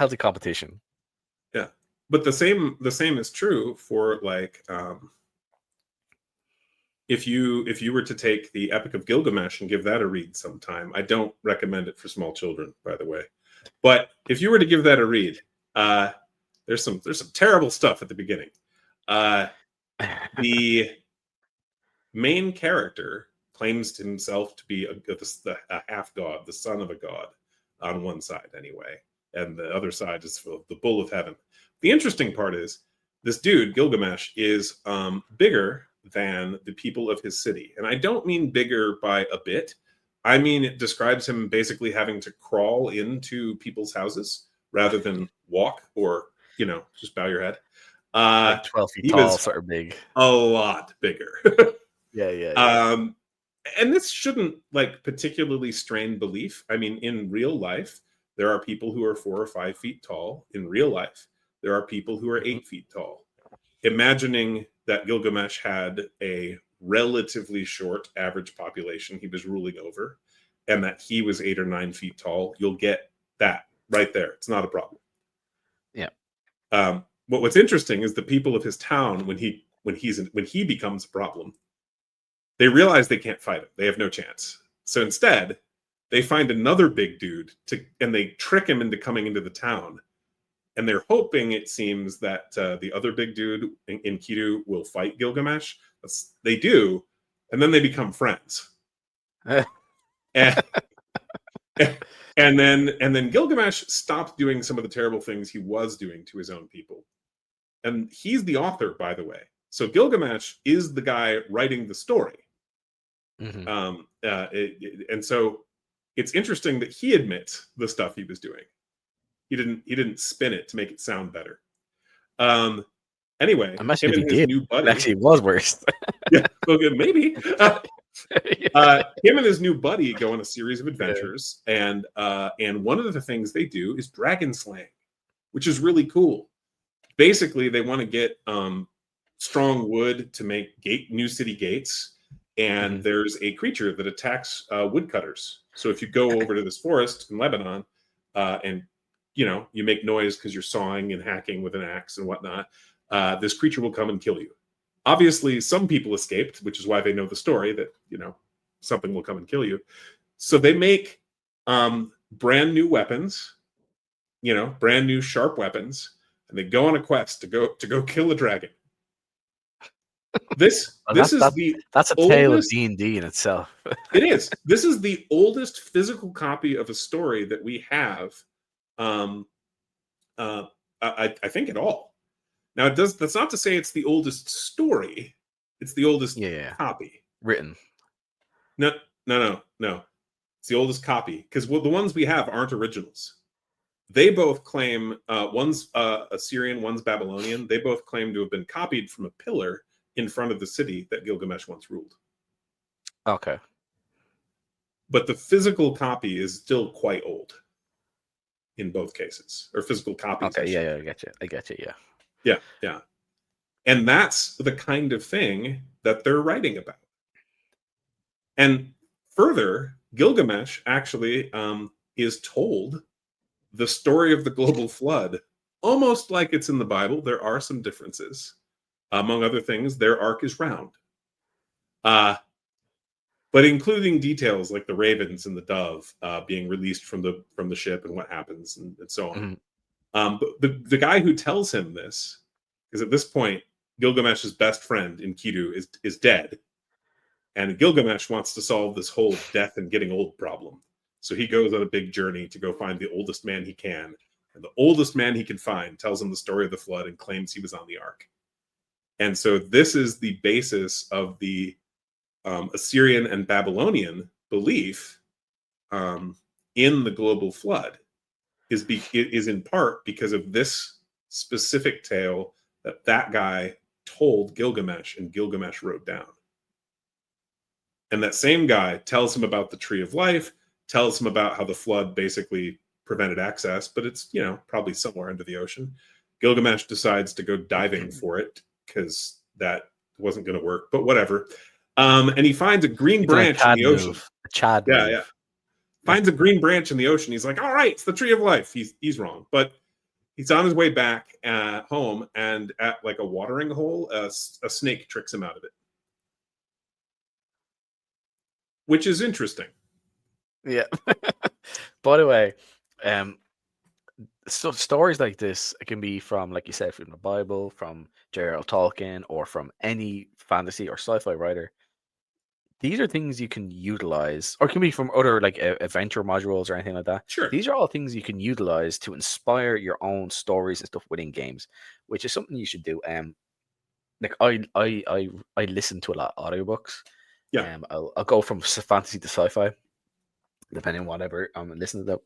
healthy competition. Yeah, but the same is true for like if you were to take the Epic of Gilgamesh and give that a read sometime. I don't recommend it for small children, by the way. But if you were to give that a read, there's some terrible stuff at the beginning. The main character claims to himself to be a half god, the son of a god, on one side anyway, and the other side is the bull of heaven. The interesting part is this dude Gilgamesh is bigger than the people of his city, and I don't mean bigger by a bit. I mean it describes him basically having to crawl into people's houses rather than walk or just bow your head. Like 12 feet tall, sort of big. A lot bigger. Yeah. And this shouldn't like particularly strain belief. I mean, in real life, there are people who are 4 or 5 feet tall. In real life, there are people who are 8 feet tall. Imagining that Gilgamesh had a relatively short average population he was ruling over, and that he was 8 or 9 feet tall, you'll get that right there. It's not a problem. Yeah. What's interesting is the people of his town, when he becomes a problem, they realize they can't fight him. They have no chance. So instead, they find another big dude and they trick him into coming into the town. And they're hoping, it seems, that the other big dude in Kidu will fight Gilgamesh. They do, and then they become friends. and then Gilgamesh stopped doing some of the terrible things he was doing to his own people. And he's the author, by the way. So Gilgamesh is the guy writing the story. Mm-hmm. And so it's interesting that he admits the stuff he was doing. He didn't spin it to make it sound better. Anyway, I'm actually, him and his new buddy, it actually was worse. Yeah, well, maybe. Him and his new buddy go on a series of adventures, and one of the things they do is dragon slaying, which is really cool. Basically, they want to get strong wood to make new city gates, and there's a creature that attacks woodcutters. So if you go over to this forest in Lebanon, and you make noise because you're sawing and hacking with an axe and whatnot, this creature will come and kill you. Obviously, some people escaped, which is why they know the story that something will come and kill you. So they make brand new weapons, brand new sharp weapons, and they go on a quest to go kill a dragon. That's a tale of D&D in itself. It is. This is the oldest physical copy of a story that we have. I think at all. Now that's not to say it's the oldest story. It's the oldest copy written. No. It's the oldest copy because the ones we have aren't originals. They both claim one's Assyrian, one's Babylonian. They both claim to have been copied from a pillar in front of the city that Gilgamesh once ruled. Okay. But the physical copy is still quite old in both cases, or physical copies. Okay, yeah, I get you, yeah. And that's the kind of thing that they're writing about. And further, Gilgamesh actually is told the story of the global flood almost like it's in the Bible. There are some differences. Among other things, their ark is round. But including details like the ravens and the dove being released from the ship and what happens and so on. But the guy who tells him this, because at this point, Gilgamesh's best friend in Kidu is dead. And Gilgamesh wants to solve this whole death and getting old problem. So he goes on a big journey to go find the oldest man he can. And the oldest man he can find tells him the story of the flood and claims he was on the ark. And so this is the basis of the Assyrian and Babylonian belief in the global flood is in part because of this specific tale that guy told Gilgamesh and Gilgamesh wrote down. And that same guy tells him about the Tree of Life, tells him about how the flood basically prevented access, but it's, probably somewhere under the ocean. Gilgamesh decides to go diving for it because that wasn't going to work, but whatever. And he finds a green branch in the ocean. Yeah. Finds a green branch in the ocean. He's like, all right, it's the Tree of Life. He's wrong. But He's on his way back home, and at like a watering hole, a snake tricks him out of it, which is interesting. Yeah. By the way, um, so stories like this can be from, like you said, from the Bible, from J.R.R. Tolkien, or from any fantasy or sci-fi writer. These are things you can utilize, or can be from other like adventure modules or anything like that. Sure. These are all things you can utilize to inspire your own stories and stuff within games, which is something you should do. Like I listen to a lot of audiobooks. Yeah. I'll go from fantasy to sci-fi, depending on whatever I'm listening to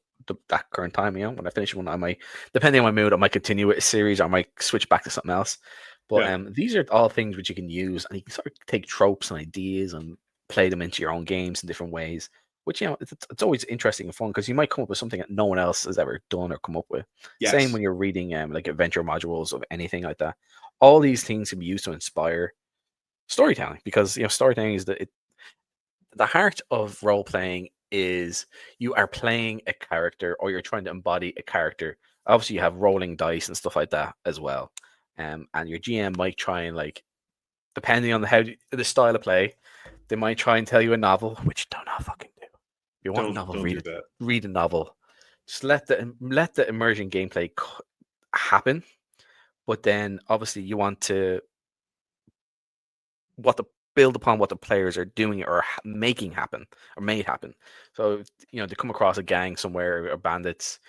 that current time. You know, when I finish one, I might, depending on my mood, I might continue with a series, or I might switch back to something else. But Yeah. these are all things which you can use, and you can sort of take tropes and ideas and play them into your own games in different ways. Which, you know, it's always interesting and fun, because you might come up with something that no one else has ever done or come up with. Same Yes. when you're reading like adventure modules of anything like that. All these things can be used to inspire storytelling, because, you know, storytelling is the heart of role playing. Is you are playing a character, or you're trying to embody a character. Obviously, you have rolling dice and stuff like that as well. And your GM might try and, like, depending on the style of play, they might try and tell you a novel, which do not fucking do. If you want a novel, Don't read do it. that. Read a novel. Just let the immersion gameplay happen. But then, obviously, you want to build upon what the players are doing or making happen or made happen. So, you know, they come across a gang somewhere, or bandits.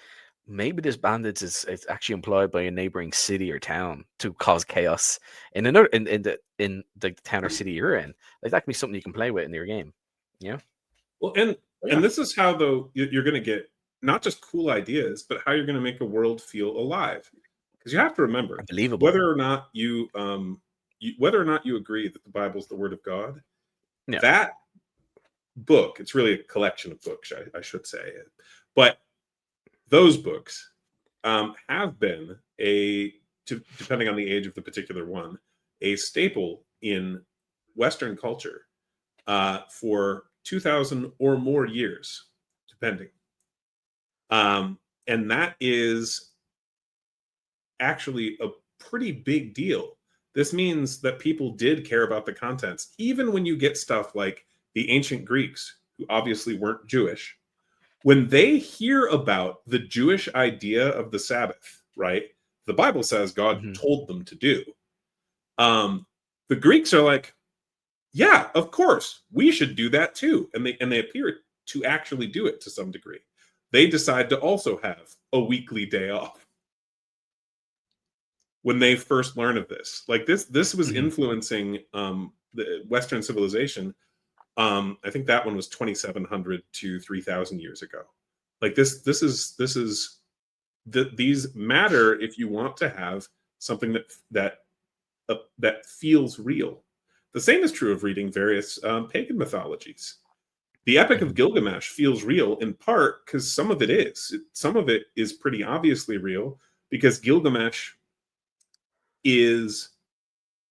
Maybe this bandits is actually employed by a neighboring city or town to cause chaos in another in the town or city you're in. Like, that can be something you can play with in your game. Yeah. Well, and Yeah. this is how, though, you're going to get not just cool ideas, but how you're going to make a world feel alive. Because you have to remember, Unbelievable. whether or not whether or not you agree that the Bible is the Word of God, Yeah. that book, it's really a collection of books, I should say, but those books have been depending on the age of the particular one, a staple in Western culture for 2,000 or more years, depending. And that is actually a pretty big deal. This means that people did care about the contents, even when you get stuff like the ancient Greeks, who obviously weren't Jewish. When they hear about the Jewish idea of the Sabbath, right? The Bible says God told them to do. The Greeks are like, yeah, of course, we should do that too. And they appear to actually do it to some degree. They decide to also have a weekly day off when they first learn of this. Like, this was influencing the Western civilization. I think that one was 2,700 to 3,000 years ago. Like, these matter if you want to have something that feels real. The same is true of reading various pagan mythologies. The Epic of Gilgamesh feels real in part because some of it is. Some of it is pretty obviously real, because Gilgamesh is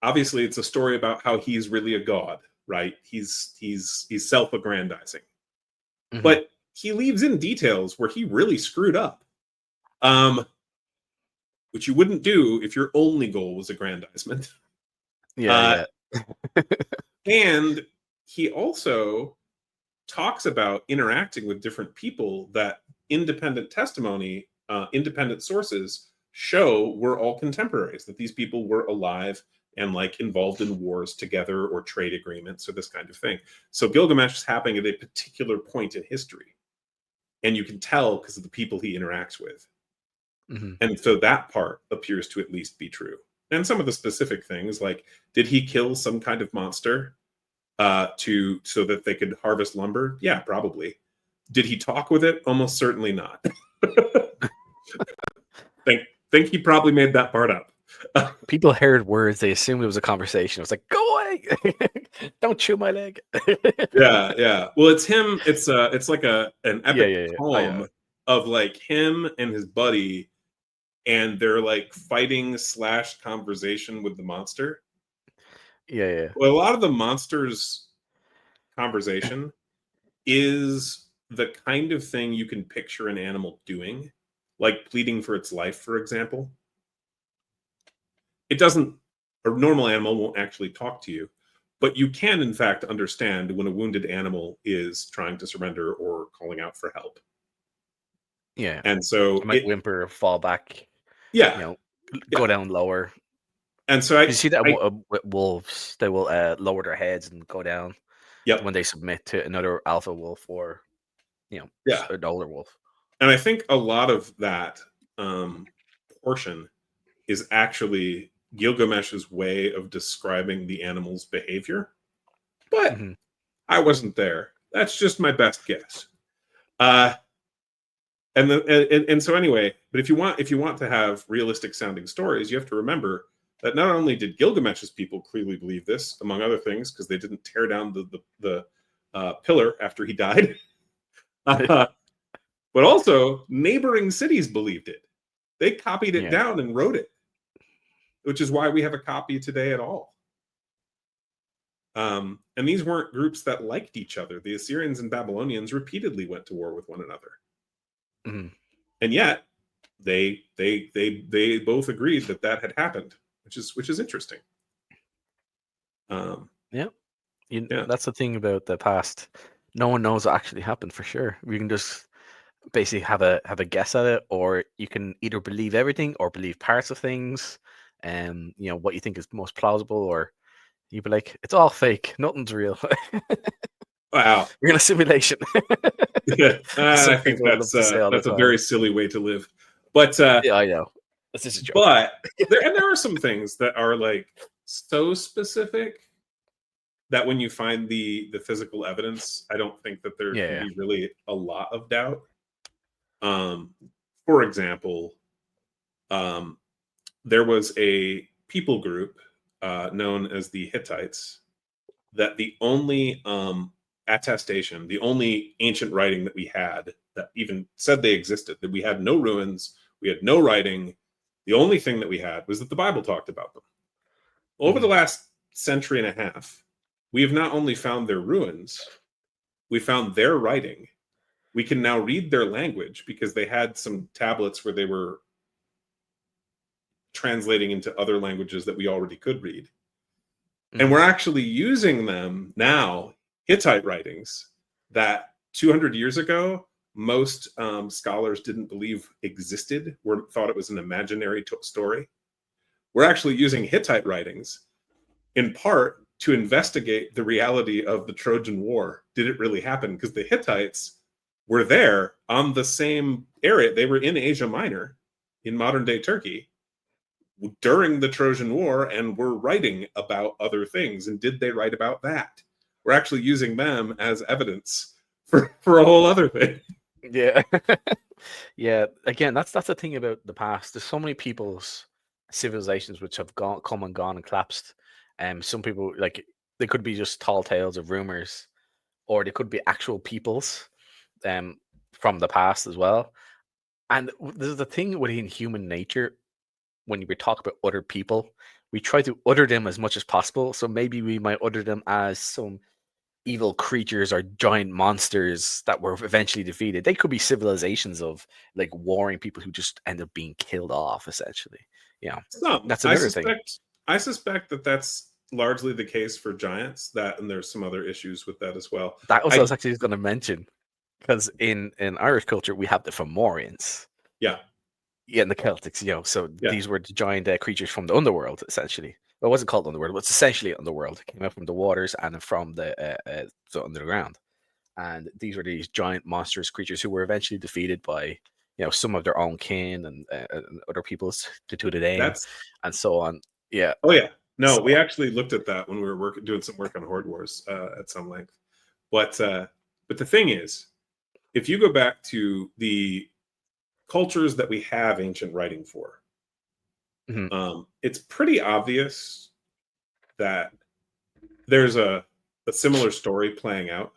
obviously, it's a story about how he's really a god, right? He's self-aggrandizing, but he leaves in details where he really screwed up, which you wouldn't do if your only goal was aggrandizement. Yeah. And he also talks about interacting with different people that independent testimony, independent sources show were all contemporaries, that these people were alive and, like, involved in wars together or trade agreements or this kind of thing. So Gilgamesh is happening at a particular point in history, and you can tell because of the people he interacts with. And so that part appears to at least be true. And some of the specific things, like, did he kill some kind of monster so that they could harvest lumber? Yeah, probably. Did he talk with it? Almost certainly not. think he probably made that part up. People heard words, they assumed it was a conversation. It was like, go away, don't chew my leg. Yeah. Well, it's him. It's like an epic Yeah. poem of, like, him and his buddy, and they're, like, fighting / conversation with the monster. Yeah. Well, a lot of the monster's conversation is the kind of thing you can picture an animal doing. like pleading for its life, for example, it doesn't, a normal animal won't actually talk to you, but you can in fact understand when a wounded animal is trying to surrender or calling out for help. Yeah. And so It might whimper, fall back, yeah, you know, go yeah. down lower. And so You see that with wolves, they will lower their heads and go down yep, when they submit to another alpha wolf or, yeah. an older wolf. And I think a lot of that portion is actually Gilgamesh's way of describing the animal's behavior. But Hmm. I wasn't there. That's just my best guess. Uh, and so anyway, but if you want to have realistic sounding stories, you have to remember that not only did Gilgamesh's people clearly believe this, among other things, because they didn't tear down the pillar after he died, but also neighboring cities believed it. They copied it Yeah. down and wrote it, which is why we have a copy today at all. And these weren't groups that liked each other. The Assyrians and Babylonians repeatedly went to war with one another, Hmm. and yet they both agreed that that had happened, which is interesting. Yeah. Yeah, That's the thing about the past. No one knows what actually happened for sure. We can just basically have a guess at it, or you can either believe everything or believe parts of things, and what you think is most plausible, or you'd be like, it's all fake, nothing's real. wow. You're in a simulation. Some I think people love to say all the that's a time. very silly way to live, but Yeah, I know. That's just a joke. but there are some things that are like so specific that when you find the physical evidence, I don't think that there can Yeah. be really a lot of doubt. Um, for example, um, there was a people group known as the Hittites that the only attestation, the only ancient writing that we had that even said they existed, that we had no ruins, we had no writing. The only thing that we had was that the Bible talked about them. Over the Mhm. last century and a half, we have not only found their ruins, we found their writing. We can now read their language because they had some tablets where they were translating into other languages that we already could read. And Mhm. we're actually using them now, Hittite writings that 200 years ago, most scholars didn't believe existed, or thought it was an imaginary story. We're actually using Hittite writings in part to investigate the reality of the Trojan War. Did it really happen? Because the Hittites were there on the same area. They were in Asia Minor, in modern day Turkey, during the Trojan War, and were writing about other things. And did they write about that? We're actually using them as evidence for a whole other thing. Yeah. Yeah. Again, that's the thing about the past. There's so many people's civilizations which have come and gone and collapsed. Some people, like, they could be just tall tales of rumors, or they could be actual peoples um from the past as well. And there's the thing within human nature, when we talk about other people, we try to utter them as much as possible. So maybe we might utter them as some evil creatures or giant monsters that were eventually defeated. They could be civilizations of like warring people who just end up being killed off, essentially. Some, That's another thing. I suspect that that's largely the case for giants. That, and there's some other issues with that as well. That was what I I was actually going to mention, because in Irish culture we have the Fomorians. Yeah, Yeah, and the Celtics, so yeah. these were the giant creatures from the underworld, essentially. Well, it wasn't called underworld, but it's essentially underworld. It came out from the waters and from the underground. And these were these giant monstrous creatures who were eventually defeated by, some of their own kin and other peoples to the name, That's and so on. Yeah. Oh yeah. No, we So actually looked at that when we were doing some work on Horde Wars at some length. But the thing is, if you go back to the cultures that we have ancient writing for, mhm. it's pretty obvious that there's a similar story playing out,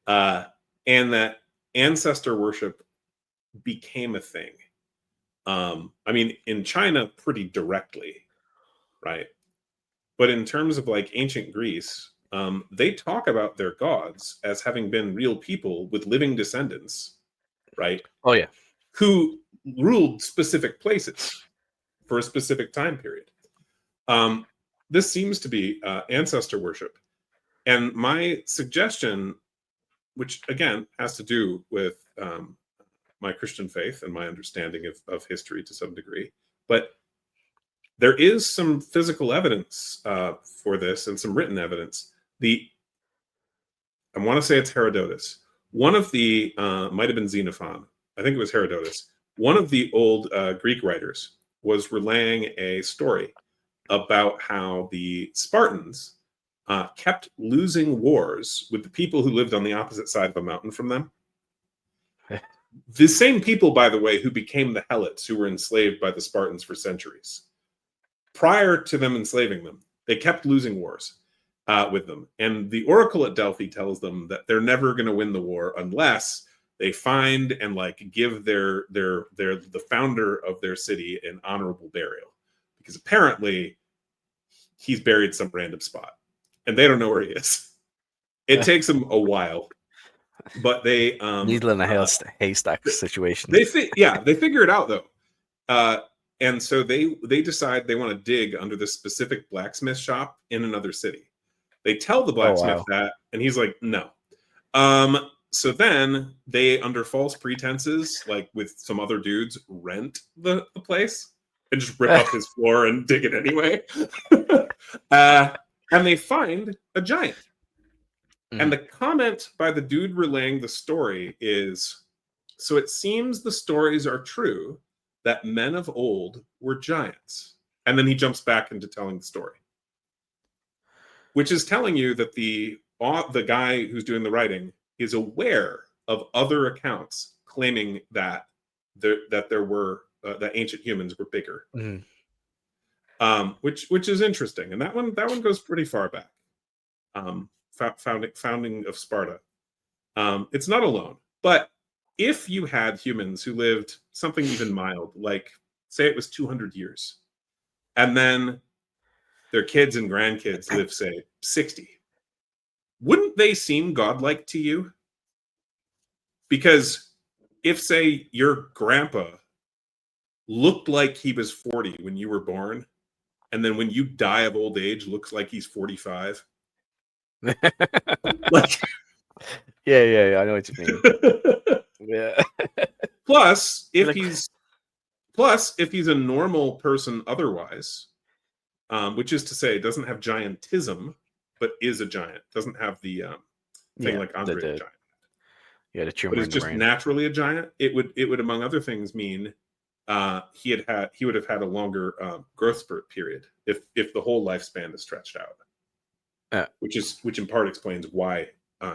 uh, and that ancestor worship became a thing. I mean, in China, pretty directly, right? But in terms of like ancient Greece, they talk about their gods as having been real people with living descendants, right? Oh yeah. Who ruled specific places for a specific time period. This seems to be ancestor worship. And my suggestion, which again has to do with my Christian faith and my understanding of history to some degree, but there is some physical evidence for this and some written evidence. I want to say it's Herodotus. One of the, might have been Xenophon. I think it was Herodotus. One of the old Greek writers was relaying a story about how the Spartans kept losing wars with the people who lived on the opposite side of a mountain from them. The same people, by the way, who became the Helots, who were enslaved by the Spartans for centuries. Prior to them enslaving them, they kept losing wars with them. And the oracle at Delphi tells them that they're never going to win the war unless they find and like give the founder of their city an honorable burial, because apparently he's buried some random spot and they don't know where he is. It takes them a while, but they needle in a haystack situation. They figure it out though, and so they decide they want to dig under this specific blacksmith shop in another city. They tell the blacksmith that, and he's like, no. So then they, under false pretenses, like with some other dudes, rent the place and just rip up his floor and dig it anyway. And they find a giant. And the comment by the dude relaying the story is, so it seems the stories are true that men of old were giants. And then he jumps back into telling the story, which is telling you that the guy who's doing the writing is aware of other accounts claiming that that ancient humans were bigger, which is interesting. And that one goes pretty far back. Founding of Sparta. It's not alone, but if you had humans who lived something even mild, like say it was 200 years, and then their kids and grandkids live, say, 60, wouldn't they seem godlike to you? Because if, say, your grandpa looked like he was 40 when you were born, and then when you die of old age looks like he's 45, like, yeah, I know what you mean. Yeah. Plus, if he's a normal person otherwise, which is to say, doesn't have giantism, but is a giant, doesn't have the thing like Andre the Giant. Yeah, the tumor. But is just naturally a giant. It would, among other things, mean he would have had a longer growth spurt period if the whole lifespan is stretched out. Which in part explains why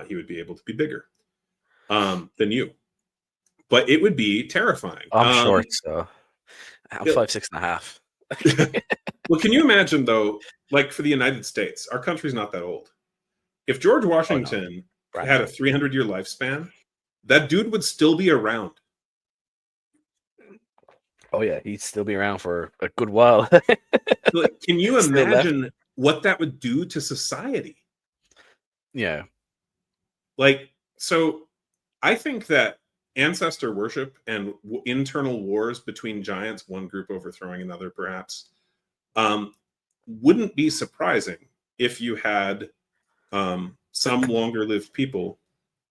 he would be able to be bigger than you. But it would be terrifying. I'm short, so I'm 5'6.5". Well, can you imagine though? Like for the United States, our country's not that old. If George Washington had a 300-year lifespan, that dude would still be around. Oh yeah, he'd still be around for a good while. Like, can you imagine what that would do to society? Yeah. Like, so I think that ancestor worship and internal wars between giants, one group overthrowing another, perhaps, wouldn't be surprising if you had some longer-lived people,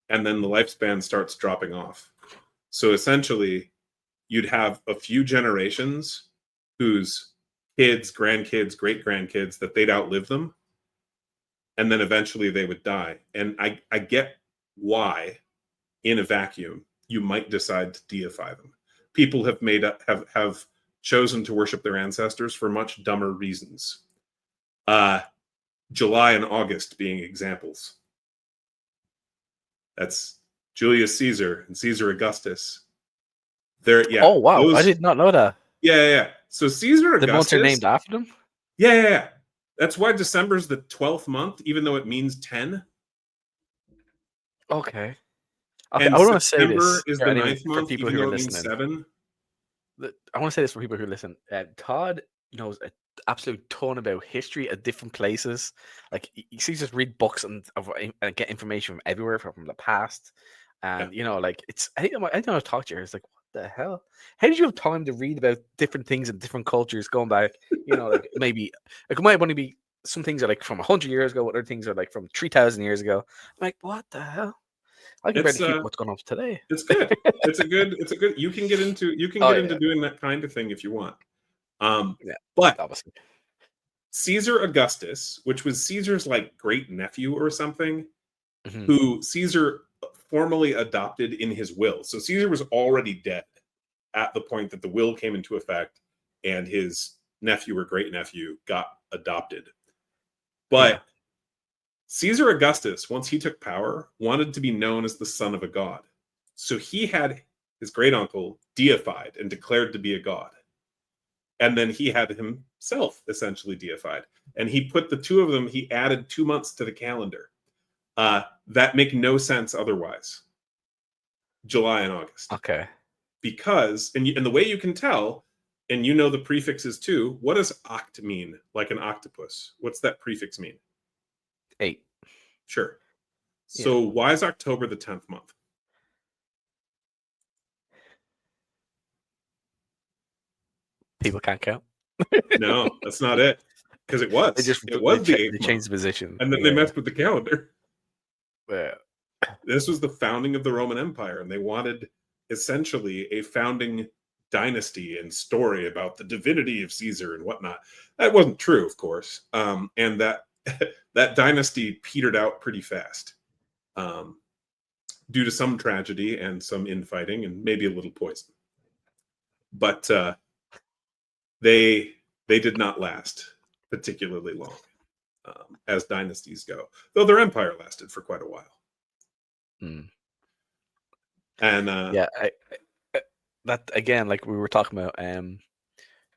and then the lifespan starts dropping off. So essentially, you'd have a few generations whose kids, grandkids, great-grandkids, that they'd outlive them, and then eventually they would die. And I get why, in a vacuum, you might decide to deify them. People have chosen to worship their ancestors for much dumber reasons. July and August being examples. That's Julius Caesar and Caesar Augustus. Oh wow, I did not know that. Yeah. So Caesar Augustus. The months are named after them? Yeah. That's why December's the 12th month, even though it means 10. Okay. And I want to say September this is the 9th month, for people even who are though it means listening. 7. I want to say this for people who listen. Todd knows an absolute ton about history at different places. Like you see, just read books and get information from everywhere, from the past. And like it's. I think I talked to her. It's like, what the hell? How did you have time to read about different things in different cultures going back? Like maybe it might only be some things are like from 100 years ago, other things are like from 3,000 years ago. I'm like, what the hell? I can barely keep what's going on today. It's good. It's a good. You can get into doing that kind of thing if you want. But obviously. Caesar Augustus, which was Caesar's like great nephew or something, who Caesar formally adopted in his will. So Caesar was already dead at the point that the will came into effect, and his nephew or great nephew got adopted. But Caesar Augustus, once he took power, wanted to be known as the son of a god. So he had his great uncle deified and declared to be a god. And then he had himself essentially deified. And he put the two of them, he added 2 months to the calendar. That make no sense otherwise. July and August. Okay. Because, and the way you can tell, and you know the prefixes too, what does oct mean? Like an octopus. What's that prefix mean? 8. Sure. So why is October the 10th month? People can't count. No, that's not it. Because it was. They changed the position. And then they messed with the calendar. Yeah. This was the founding of the Roman Empire, and they wanted essentially a founding dynasty and story about the divinity of Caesar and whatnot. That wasn't true, of course. And that dynasty petered out pretty fast due to some tragedy and some infighting and maybe a little poison. But they did not last particularly long, as dynasties go, though their empire lasted for quite a while. And that again, like we were talking about,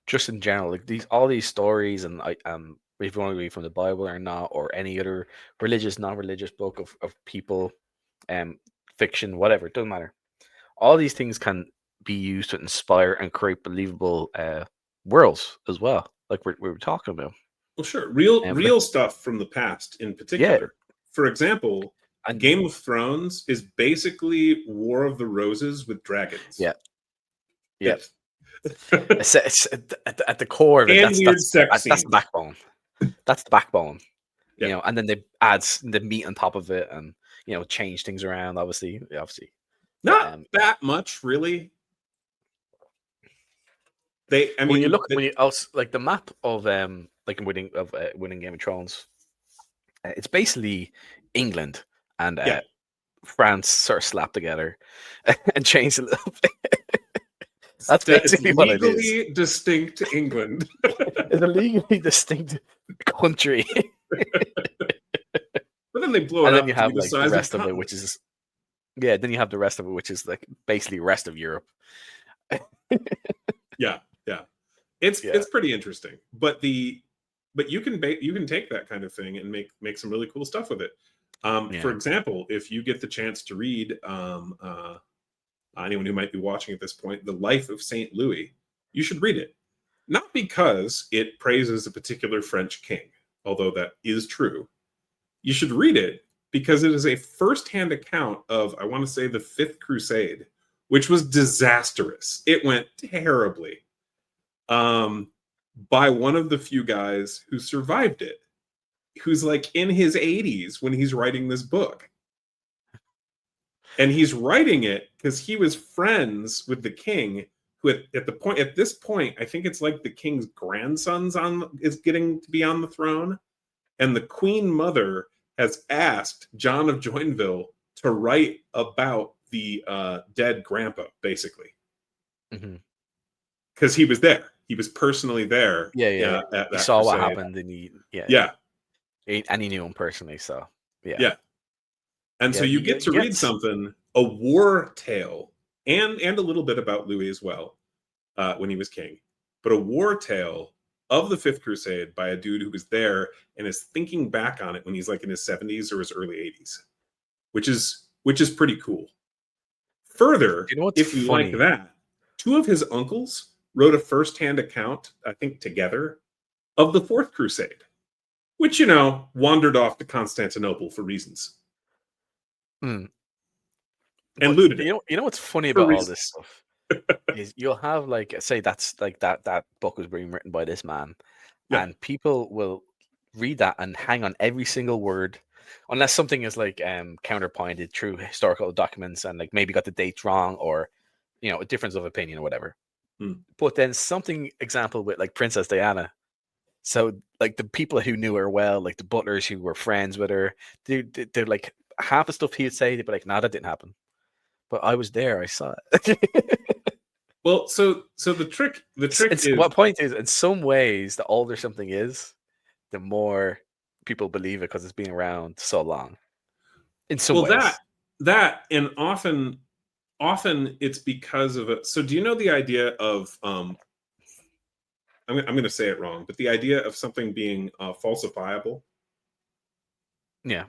just in general, like all these stories, and if you want to read from the Bible or not, or any other religious, non-religious book of people, fiction, whatever, it doesn't matter. All these things can be used to inspire and create believable worlds as well, like we were talking about. Well, sure, real stuff from the past in particular. Yeah. For example, Game of Thrones is basically War of the Roses with dragons. Yeah. It's at the core of it. And that's the backbone. That's the backbone. Yeah. And then they add the meat on top of it, and change things around. Obviously. Not that much, really. When you also like the map of like winning Game of Thrones, it's basically England and France sort of slapped together and changed a little bit. That's basically what it is. Legally distinct England. It's a legally distinct country. But then they blow it up. And then you have like the rest of it, which is then you have the rest of it, which is like basically rest of Europe. Yeah. It's pretty interesting. But you can take that kind of thing and make some really cool stuff with it. For example, if you get the chance to read anyone who might be watching at this point, The Life of Saint Louis, you should read it. Not because it praises a particular French king, although that is true. You should read it because it is a first-hand account of, I want to say, the Fifth Crusade, which was disastrous. It went terribly. By one of the few guys who survived it, who's like in his 80s when he's writing this book. And he's writing it because he was friends with the king, who at this point, I think it's like the king's grandson's is getting to be on the throne. And the queen mother has asked John of Joinville to write about the dead grandpa, basically. Because he was there. He was personally there. Yeah. He saw what happened, and he knew him personally. So yeah. And so you get to read something, a war tale, and a little bit about Louis as well, when he was king, but a war tale of the Fifth Crusade by a dude who was there and is thinking back on it when he's like in his 70s or his early 80s, which is pretty cool. Further, if you like that, two of his uncles wrote a first-hand account, I think together, of the Fourth Crusade, which, wandered off to Constantinople for reasons. And looted it. You know what's funny about all this stuff? is you'll have like say that's like that book was being written by this man, Yeah. and people will read that and hang on every single word, unless something is like counterpointed through historical documents and like maybe got the dates wrong or a difference of opinion or whatever. Hmm. But then something example with like Princess Diana. So like the people who knew her well, like the butlers who were friends with her, they're like half the stuff he'd say, they'd be like, "Nah, that didn't happen." But I was there, I saw it. Well, so the trick is, What point is, in some ways, the older something is, the more people believe it because it's been around so long. In some well, ways, and often it's because of it. So do you know the idea of I'm going to say it wrong, but the idea of something being falsifiable? yeah,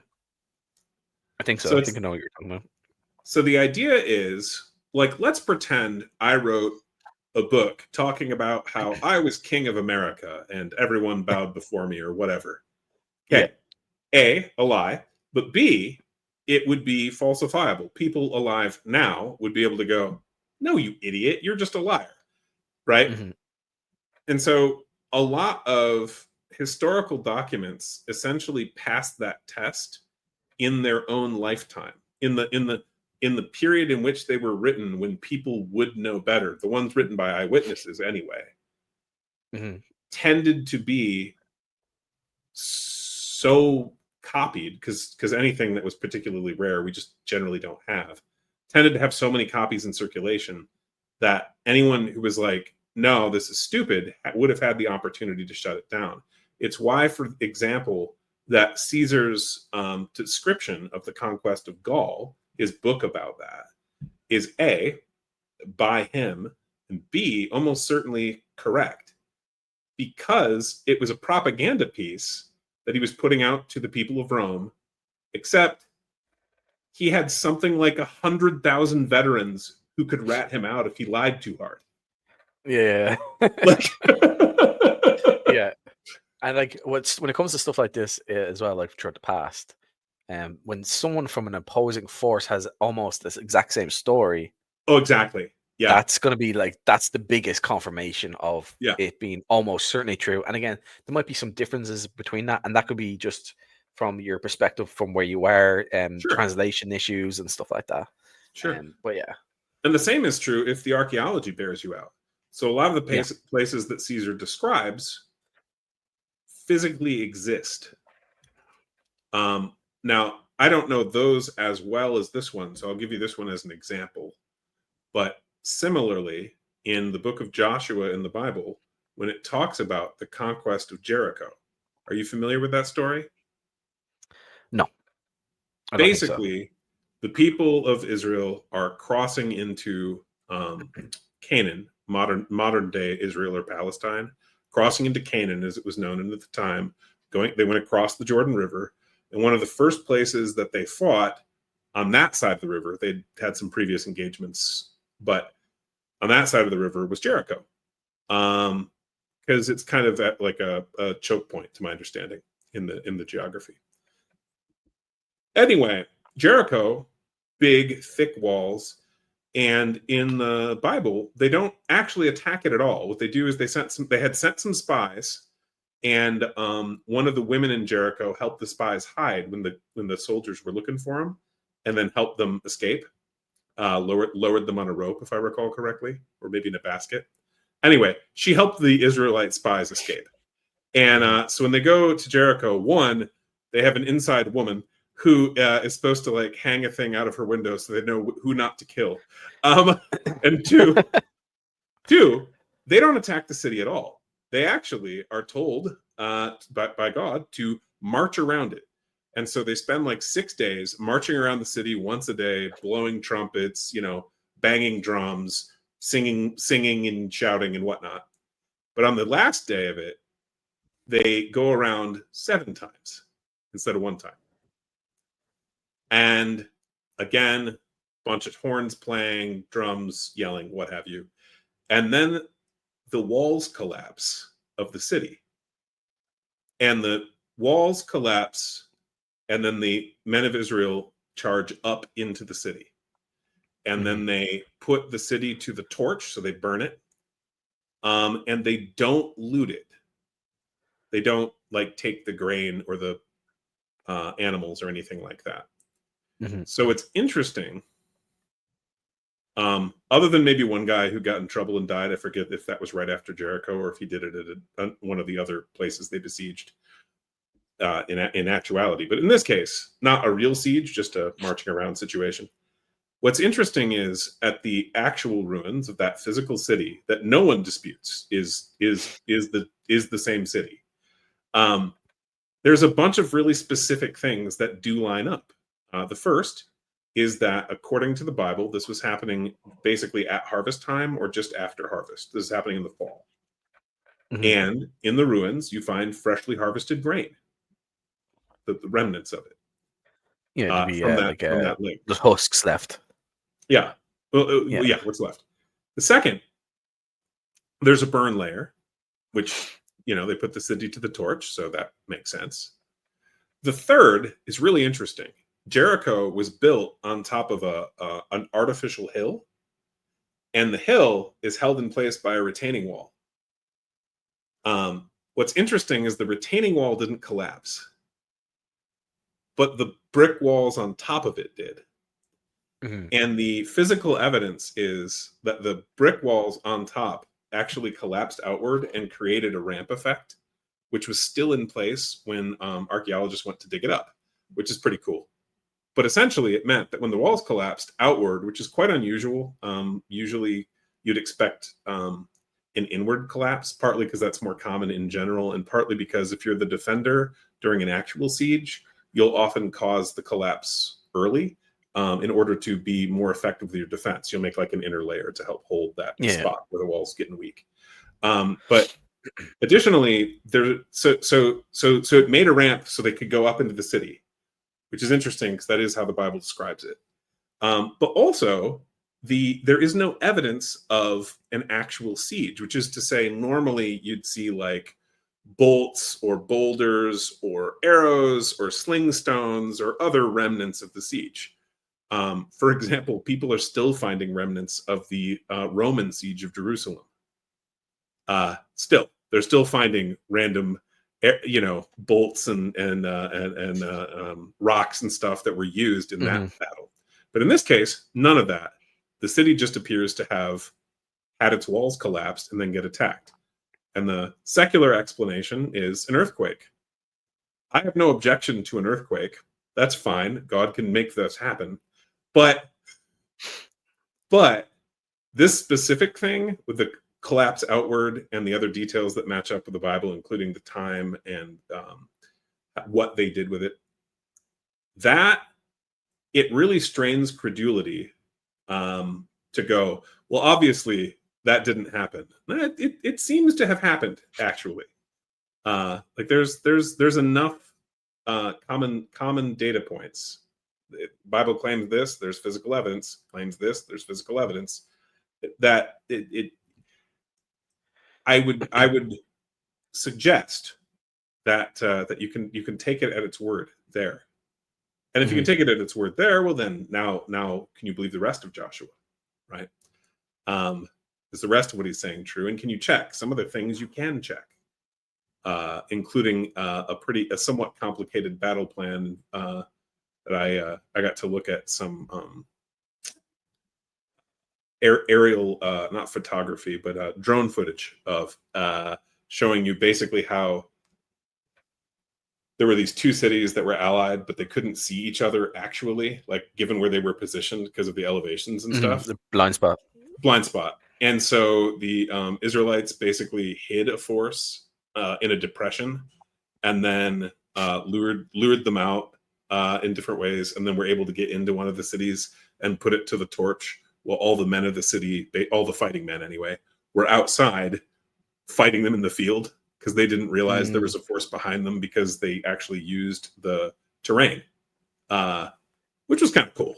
I think so. So I it's think I know what you're talking about. so the idea is, like, let's pretend I wrote a book talking about how I was king of America and everyone bowed before me or whatever. Yeah. Okay. A lie, but B, it would be falsifiable. People alive now would be able to go, "No, you idiot, you're just a liar." Right? Hmm. And so a lot of historical documents essentially pass that test in their own lifetime, in the period in which they were written, when people would know better, the ones written by eyewitnesses anyway, Hmm. tended to be so copied, because anything that was particularly rare we just generally don't have, tended to have so many copies in circulation that anyone who was like, "No, this is stupid," would have had the opportunity to shut it down. It's why, for example, that Caesar's description of the conquest of Gaul, his book about that, is A, by him, and B, almost certainly correct, because it was a propaganda piece that he was putting out to the people of Rome, except he had something like 100,000 veterans who could rat him out if he lied too hard. Yeah. Like, Yeah. And like when it comes to stuff like this as well, like throughout the past, when someone from an opposing force has almost this exact same story, oh, exactly. Yeah. that's going to be like that's the biggest confirmation of Yeah. it being almost certainly true. And again, there might be some differences between that, and that could be just from your perspective from where you are, Sure. translation issues and stuff like that. Sure. But yeah, And the same is true if the archaeology bears you out. So a lot of the yeah, places that Caesar describes physically exist. Now, I don't know those as well as this one, so I'll give you this one as an example. But similarly, in the book of Joshua in the Bible, when it talks about the conquest of Jericho, are you familiar with that story? no, I don't think so. Basically, the people of Israel are crossing into Canaan, modern day Israel or Palestine, crossing into Canaan as it was known at the time. They went across the Jordan River, and one of the first places that they fought on that side of the river, they'd had some previous engagements, but on that side of the river was Jericho, because it's kind of at like a choke point, to my understanding, in the geography. Anyway, Jericho, big, thick walls. And in the Bible, they don't actually attack it at all. What they do is they had sent some spies, and one of the women in Jericho helped the spies hide when the soldiers were looking for them, and then helped them escape. Lowered them on a rope, if I recall correctly, or maybe in a basket. Anyway, she helped the Israelite spies escape. And Hmm. so when they go to Jericho, one, they have an inside woman who is supposed to like hang a thing out of her window so they know who not to kill. And two, they don't attack the city at all. They actually are told by God to march around it. And so they spend like 6 days marching around the city once a day, blowing trumpets, banging drums, singing and shouting and whatnot. But on the last day of it, they go around 7 times instead of 1 time. And again, bunch of horns playing, drums, yelling, what have you. And then the walls collapse of the city. And the walls collapse, and then the men of Israel charge up into the city. and then they put the city to the torch, so they burn it, and they don't loot it. They don't like take the grain or the animals or anything like that. So it's interesting. Other than maybe one guy who got in trouble and died, I forget if that was right after Jericho or if he did it at one of the other places they besieged. In actuality, but in this case, not a real siege, just a marching around situation. What's interesting is at the actual ruins of that physical city that no one disputes is the same city. There's a bunch of really specific things that do line up. The first is that according to the Bible, this was happening basically at harvest time or just after harvest. This is happening in the fall. And in the ruins, you find freshly harvested grain, the remnants of it. Yeah, to be from like that lake. the husks left. Yeah. Yeah, what's left. The second, there's a burn layer, which, they put the city to the torch, so that makes sense. The third is really interesting. Jericho was built on top of an artificial hill, and the hill is held in place by a retaining wall. What's interesting is the retaining wall didn't collapse, but the brick walls on top of it did. And the physical evidence is that the brick walls on top actually collapsed outward and created a ramp effect, which was still in place when archaeologists went to dig it up, which is pretty cool. But essentially, it meant that when the walls collapsed outward, which is quite unusual, usually you'd expect an inward collapse, partly because that's more common in general, and partly because if you're the defender during an actual siege, you'll often cause the collapse early in order to be more effective with your defense. You'll make like an inner layer to help hold that spot where the wall's getting weak. But additionally, so it made a ramp so they could go up into the city, which is interesting because that is how the Bible describes it. But also, there is no evidence of an actual siege, which is to say, normally you'd see like bolts or boulders or arrows or sling stones or other remnants of the siege. For example, people are still finding remnants of the Roman siege of Jerusalem. They're still finding random, bolts and rocks and stuff that were used in that battle. But in this case, none of that. The city just appears to have had its walls collapsed and then get attacked. And the secular explanation is an earthquake. I have no objection to an earthquake. That's fine. God can make this happen. But this specific thing with the collapse outward and the other details that match up with the Bible, including the time and what they did with it, that it really strains credulity to go, well, obviously that didn't happen. It seems to have happened, actually. Like there's enough common data points. The Bible claims this, there's physical evidence, claims this, there's physical evidence, that I would suggest that that you can take it at its word there. And if you can take it at its word there, well then now can you believe the rest of Joshua, right? Is the rest of what he's saying true? And can you check some of the things you can check, including a somewhat complicated battle plan that I got to look at some aerial, not photography, but drone footage of showing you basically how there were these two cities that were allied, but they couldn't see each other actually, like given where they were positioned because of the elevations and stuff. The blind spot. And so the Israelites basically hid a force in a depression and then lured them out in different ways, and then were able to get into one of the cities and put it to the torch. Well, all the men of the city, all the fighting men anyway, were outside fighting them in the field because they didn't realize there was a force behind them because they actually used the terrain, which was kind of cool.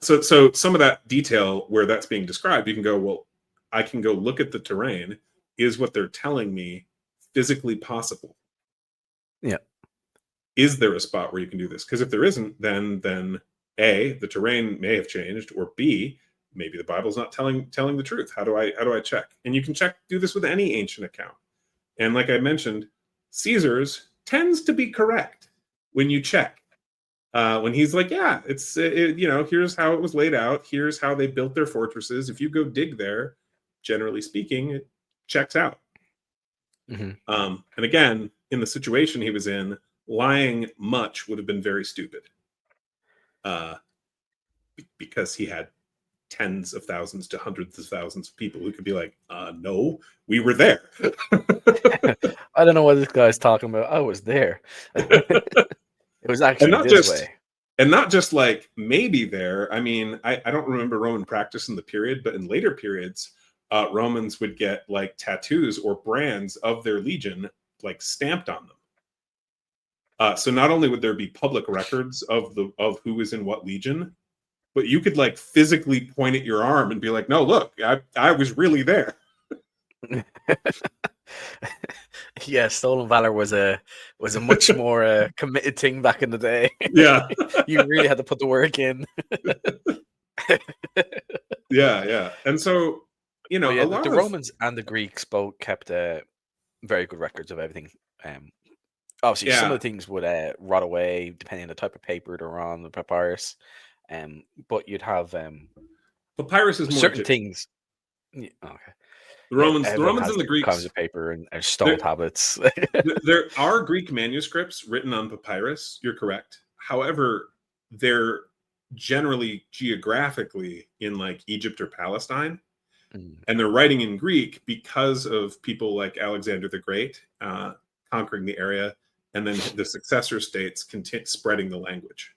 So some of that detail where that's being described, you can go, well, I can go look at the terrain. Is what they're telling me physically possible? Yeah. Is there a spot where you can do this? Because if there isn't, then A, the terrain may have changed, or B, maybe the Bible's not telling the truth. How do I check? And you can do this with any ancient account. And like I mentioned, Caesar's tends to be correct when you check. When he's like, yeah, here's how it was laid out. Here's how they built their fortresses. If you go dig there, generally speaking, it checks out. Mm-hmm. And again, in the situation he was in, lying much would have been very stupid. Because he had tens of thousands to hundreds of thousands of people who could be like, no, we were there. I don't know what this guy's talking about. I was there. It was actually this way. And not just like maybe there. I mean, I don't remember Roman practice in the period, but in later periods, Romans would get like tattoos or brands of their legion like stamped on them. So not only would there be public records of who was in what legion, but you could like physically point at your arm and be like, no, look, I was really there. Yeah, stolen valor was a much more committed thing back in the day. Yeah. You really had to put the work in. Yeah. And so, the Romans and the Greeks both kept very good records of everything. Obviously, some of the things would rot away depending on the type of paper they're on, the papyrus. But you'd have papyrus is more certain things. Yeah, okay. The Romans and the Greeks kinds of paper and stone tablets. There are Greek manuscripts written on papyrus. You're correct. However, they're generally geographically in like Egypt or Palestine, and they're writing in Greek because of people like Alexander the Great conquering the area, and then the successor states spreading the language.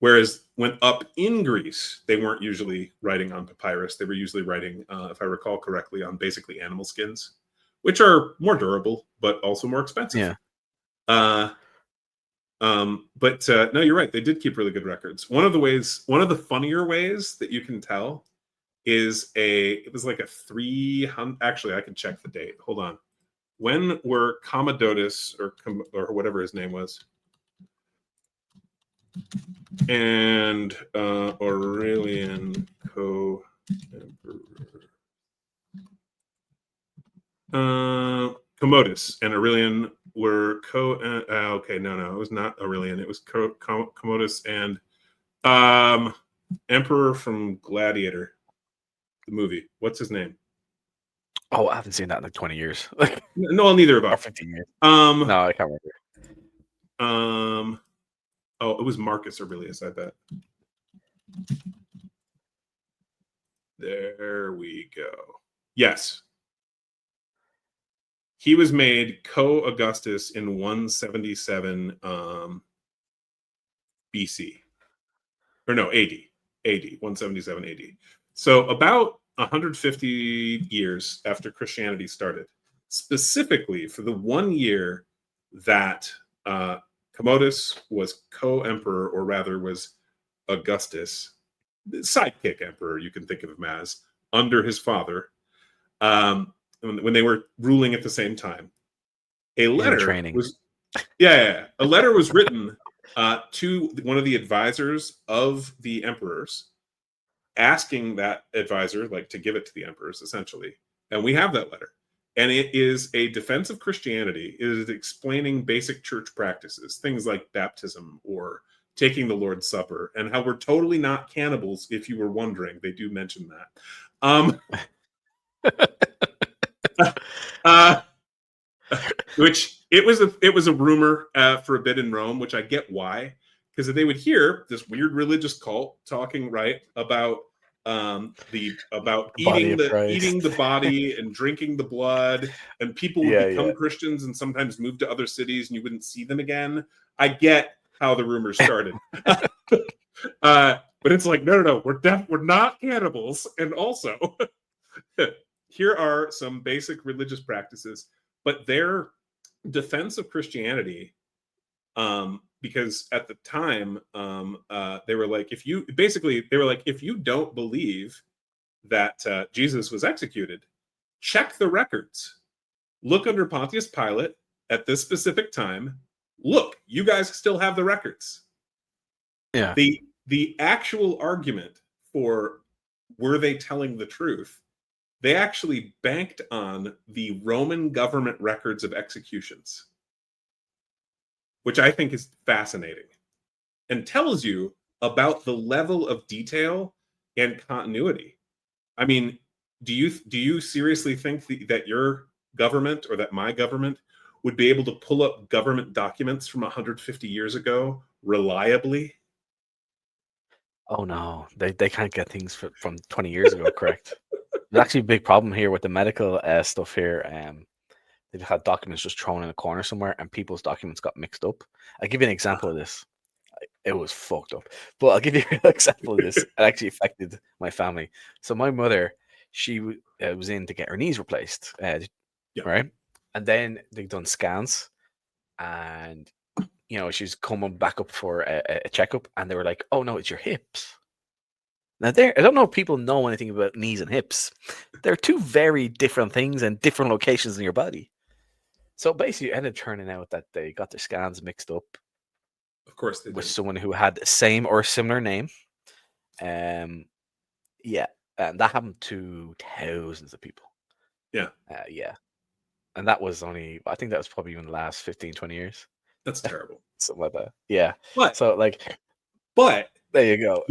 Whereas when up in Greece, they weren't usually writing on papyrus. They were usually writing, if I recall correctly, on basically animal skins, which are more durable, but also more expensive. Yeah. But no, you're right. They did keep really good records. One of the funnier ways that you can tell is it was like a 300, actually, I can check the date. Hold on. When were Commodus or whatever his name was, and Aurelian co-emperor, Commodus and Aurelian were okay, no, it was not Aurelian. It was Commodus and Emperor from Gladiator, the movie. What's his name? Oh, I haven't seen that in like 20 years. No, neither of us. Or 15 years. No, I can't remember. Oh, it was Marcus Aurelius, I bet. There we go. Yes. He was made co-Augustus in 177 BC. Or no, AD. 177 AD. So about 150 years after Christianity started, specifically for the 1 year that Commodus was co-emperor, or rather was Augustus, the sidekick emperor, you can think of him as, under his father, when they were ruling at the same time. A letter was written to one of the advisors of the emperors, asking that advisor to give it to the emperors, essentially. And we have that letter. And it is a defense of Christianity. It is explaining basic church practices, things like baptism or taking the Lord's Supper, and how we're totally not cannibals, if you were wondering. They do mention that. Which it was a rumor for a bit in Rome, which I get why, because they would hear this weird religious cult talking about eating the body and drinking the blood, and people would become Christians and sometimes move to other cities and you wouldn't see them again. I get how the rumors started. But it's like, no, we're not cannibals. And also, here are some basic religious practices, but their defense of Christianity, because at the time, they were like, if you don't believe that Jesus was executed, check the records. Look under Pontius Pilate at this specific time. Look, you guys still have the records. Yeah. The actual argument for were they telling the truth, they actually banked on the Roman government records of executions, which I think is fascinating and tells you about the level of detail and continuity. I mean, do you seriously think that your government or that my government would be able to pull up government documents from 150 years ago reliably? Oh no, they can't get things from 20 years ago, correct? There's actually a big problem here with the medical stuff here. They've had documents just thrown in a corner somewhere, and people's documents got mixed up. I'll give you an example of this. It was fucked up, but I'll give you an example of this. It actually affected my family. So my mother, she was in to get her knees replaced, right? And then they've done scans, and she's coming back up for a checkup, and they were like, "Oh no, it's your hips." Now, I don't know if people know anything about knees and hips. They're two very different things and different locations in your body. So basically, it ended up turning out that they got their scans mixed up. Of course they with did. someone who had the same or similar name. Yeah, and that happened to thousands of people. Yeah. Yeah. And that was I think that was probably in the last 15, 20 years. That's terrible. Something like that. Yeah. But there you go.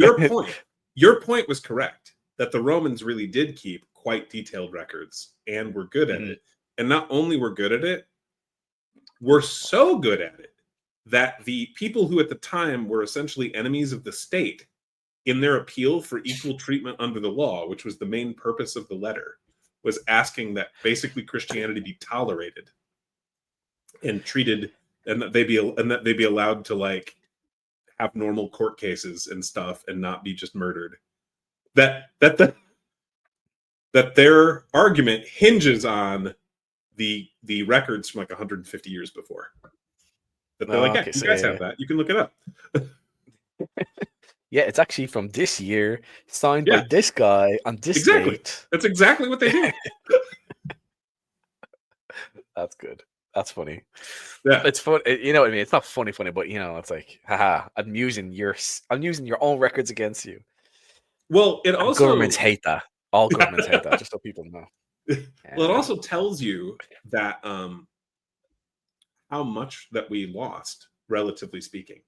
Your point was correct that the Romans really did keep quite detailed records and were good at it. And not only were good at it, were so good at it that the people who at the time were essentially enemies of the state, in their appeal for equal treatment under the law, which was the main purpose of the letter, was asking that basically Christianity be tolerated and treated, and that they be allowed to like have normal court cases and stuff and not be just murdered. That their argument hinges on the records from like 150 years before. That they're like, yeah, you guys have that. You can look it up. Yeah, it's actually from this year, signed by this guy on this date. That's exactly what they do. That's good. That's funny. Yeah, it's fun. You know what I mean? It's not funny, but it's like, haha, I'm using your own records against you. Well, it also governments hate that. All governments hate that. Just so people know. Well, it also tells you that how much that we lost, relatively speaking.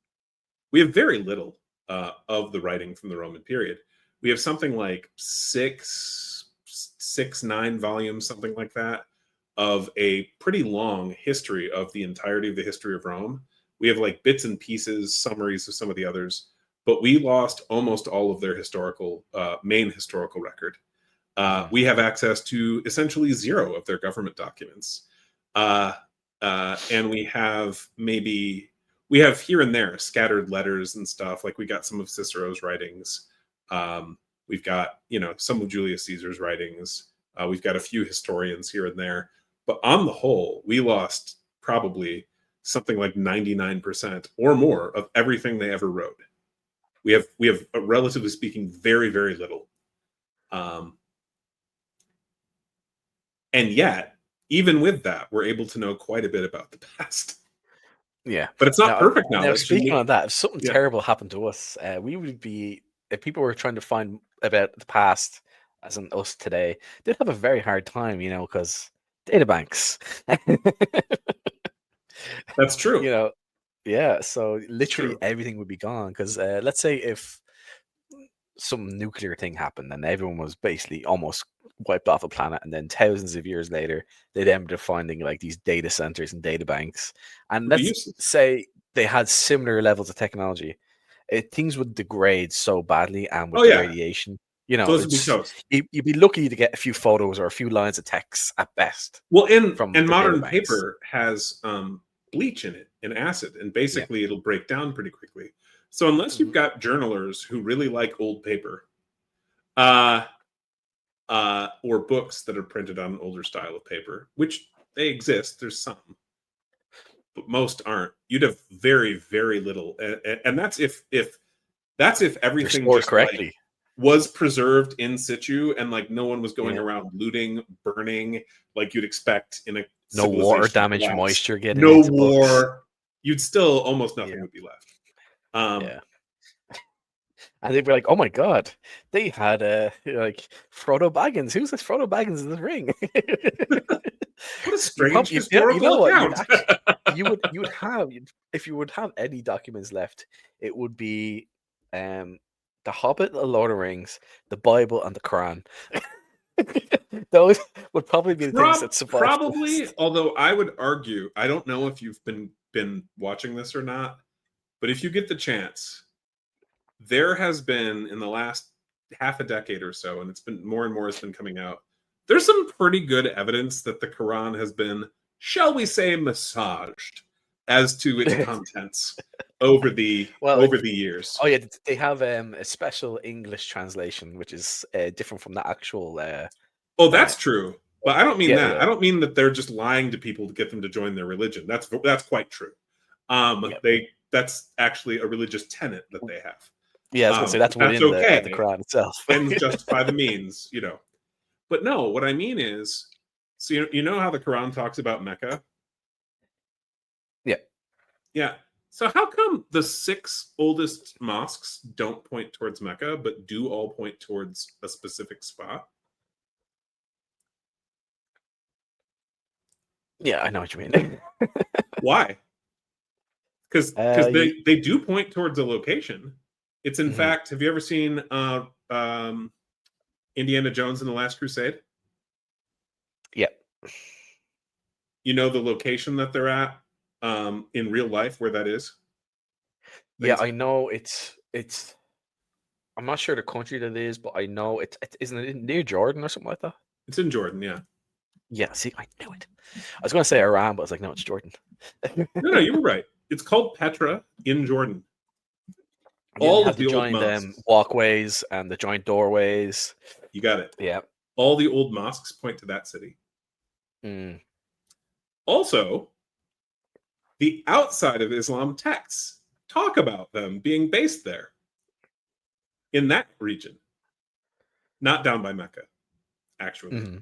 We have very little of the writing from the Roman period. We have something like 9 volumes, something like that, of a pretty long history of the entirety of the history of Rome. We have like bits and pieces, summaries of some of the others, but we lost almost all of their main historical record. We have access to essentially zero of their government documents. And we have here and there scattered letters and stuff. Like we got some of Cicero's writings. We've got, some of Julius Caesar's writings. We've got a few historians here and there. But on the whole, we lost probably something like 99% or more of everything they ever wrote. We have, relatively speaking, very, very little. And yet, even with that, we're able to know quite a bit about the past. Yeah. But it's not perfect knowledge. Now, speaking of that, if something terrible happened to us, we would be, if people were trying to find about the past, as in us today, they'd have a very hard time, because databanks. That's true. Yeah, so literally everything would be gone. Because let's say if some nuclear thing happened and everyone was basically almost wiped off a planet, and then thousands of years later they'd end up finding like these data centers and data banks, and let's say they had similar levels of technology, things would degrade so badly, and with the radiation, you'd be lucky to get a few photos or a few lines of text at best. Well, and modern paper has bleach in it and acid, and basically it'll break down pretty quickly. So unless you've got journalers who really like old paper, or books that are printed on an older style of paper, which they exist, there's some, but most aren't. You'd have very, very little, and that's if everything just correctly was preserved in situ, and like no one was going around looting, burning, like you'd expect in a no water damage, moisture getting no into war. Books. You'd still almost nothing would be left. And they'd be like, "Oh my god, they had like Frodo Baggins. Who's this Frodo Baggins in the ring?" What a strange you historical know what? account. You would have if you would have any documents left, it would be the Hobbit, the Lord of the Rings, the Bible, and the Quran. Those would probably be the things that survive. Probably, although I would argue, I don't know if you've been watching this or not, but if you get the chance, there has been in the last half a decade or so, and it's been more and more has been coming out. There's some pretty good evidence that the Quran has been, shall we say, massaged as to its contents over the years. Oh yeah, they have a special English translation, which is different from the actual. Oh, that's true, but I don't mean that. Yeah. I don't mean that they're just lying to people to get them to join their religion. That's quite true. That's actually a religious tenet that they have. Yeah, I was gonna say that's within the Quran itself. Ends justify the means, But no, what I mean is, so you know how the Quran talks about Mecca? Yeah. Yeah. So how come the 6 oldest mosques don't point towards Mecca, but do all point towards a specific spot? Yeah, I know what you mean. Why? Because they do point towards a location. It's in fact, have you ever seen Indiana Jones and the Last Crusade? Yeah. You know the location that they're at in real life, where that is? Yeah, I know it's. I'm not sure the country that it is, but I know isn't it near Jordan or something like that? It's in Jordan, yeah. Yeah, see, I knew it. I was going to say Iran, but I was like, no, it's Jordan. No, you were right. It's called Petra in Jordan. All of the joined walkways and the joint doorways. You got it. Yeah. All the old mosques point to that city. Also, the outside of Islam texts talk about them being based there in that region, not down by Mecca, actually.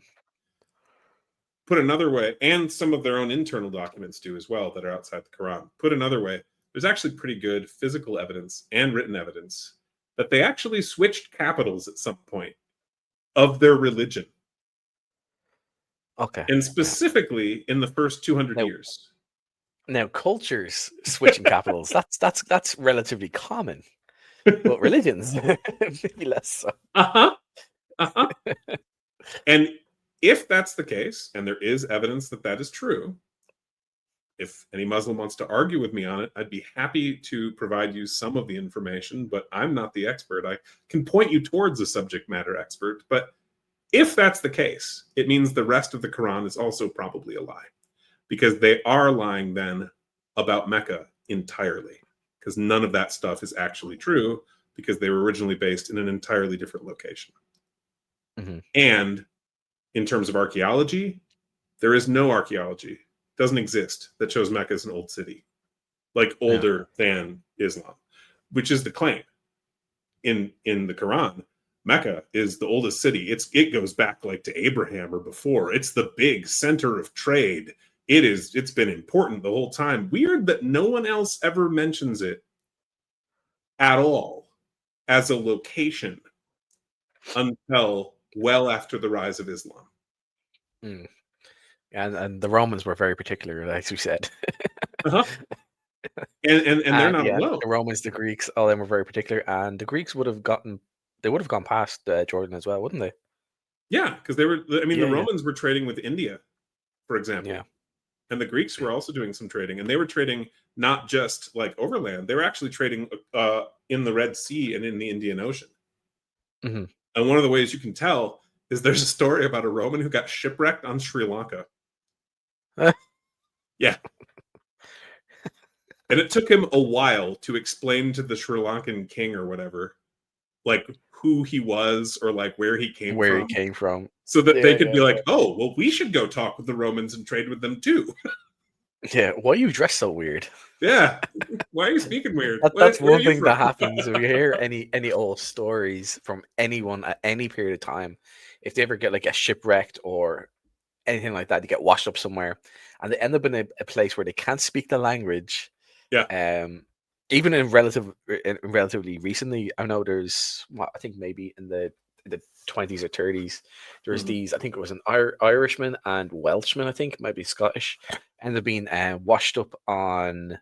Put another way, and some of their own internal documents do as well that are outside the Quran. Put another way, there's actually pretty good physical evidence and written evidence that they actually switched capitals at some point of their religion. Okay. And specifically in the first 200 years. Now, cultures switching capitals, that's relatively common. But religions, maybe less so. And if that's the case, and there is evidence that that is true, if any Muslim wants to argue with me on it, I'd be happy to provide you some of the information, but I'm not the expert. I can point you towards a subject matter expert, but if that's the case, it means the rest of the Quran is also probably a lie, because they are lying then about Mecca entirely, because none of that stuff is actually true, because they were originally based in an entirely different location. And in terms of archaeology, there is no archaeology, doesn't exist, that shows Mecca as an old city, like older than Islam, which is the claim in the Quran. Mecca is the oldest city. It goes back like to Abraham or before. It's the big center of trade. It's been important the whole time. Weird that no one else ever mentions it at all as a location until well after the rise of Islam. And the Romans were very particular, as we said. And they're not alone. The Romans, the Greeks, all of them were very particular, and the Greeks would have gone past Jordan as well, wouldn't they? Yeah, because they were. I mean, the Romans were trading with India, for example. Yeah. And the Greeks were also doing some trading, and they were trading not just like overland; they were actually trading in the Red Sea and in the Indian Ocean. And one of the ways you can tell is there's a story about a Roman who got shipwrecked on Sri Lanka. Yeah. And it took him a while to explain to the Sri Lankan king or whatever, like who he was or like where he came from. So that they could be like, oh, well, we should go talk with the Romans and trade with them too. Yeah. Why are you dressed so weird? Yeah. Why are you speaking weird? That's one thing that happens if you hear any old stories from anyone at any period of time. If they ever get like a shipwrecked or anything like that, they get washed up somewhere and they end up in a place where they can't speak the language. Yeah. even in relatively recently, I know there's I think maybe in the 20s or 30s, there's these. I think it was an Irishman and Welshman. I think maybe Scottish, ended up being washed up on.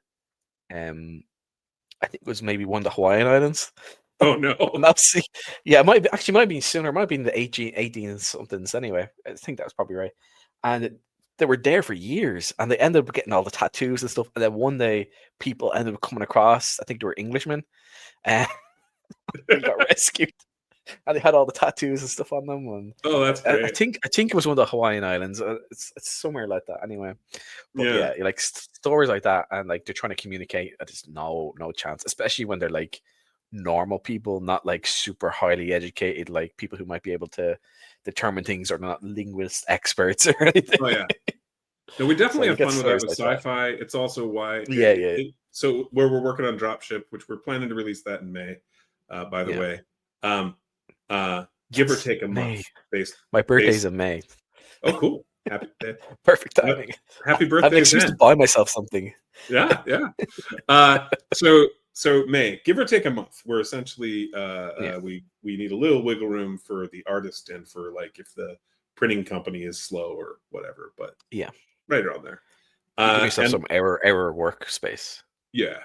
I think it was maybe one of the Hawaiian Islands. Oh no! And that's yeah, it might be, actually might be sooner. It might be in the 18 somethings anyway. I think that was probably right. And they were there for years, and they ended up getting all the tattoos and stuff. And then one day, people ended up coming across. I think they were Englishmen, and they got rescued, and they had all the tattoos and stuff on them. And oh, that's great. I think it was one of the Hawaiian Islands. It's somewhere like that anyway. But yeah, like stories like that, and like they're trying to communicate. There's no chance, especially when they're like normal people, not like super highly educated, like people who might be able to determine things or not linguist experts or anything. Oh yeah. No, we definitely have fun with that with Sci-Fi. It's also why so where we're working on Dropship, which we're planning to release that in May, by the way. Give or take a month. My birthday's in May. Oh, cool. Happy perfect timing. Happy birthday. I have an excuse to buy myself something. Yeah. So May, give or take a month. We're essentially we need a little wiggle room for the artist and for like if the printing company is slow or whatever. But yeah, right around there. Give yourself some error workspace. Yeah.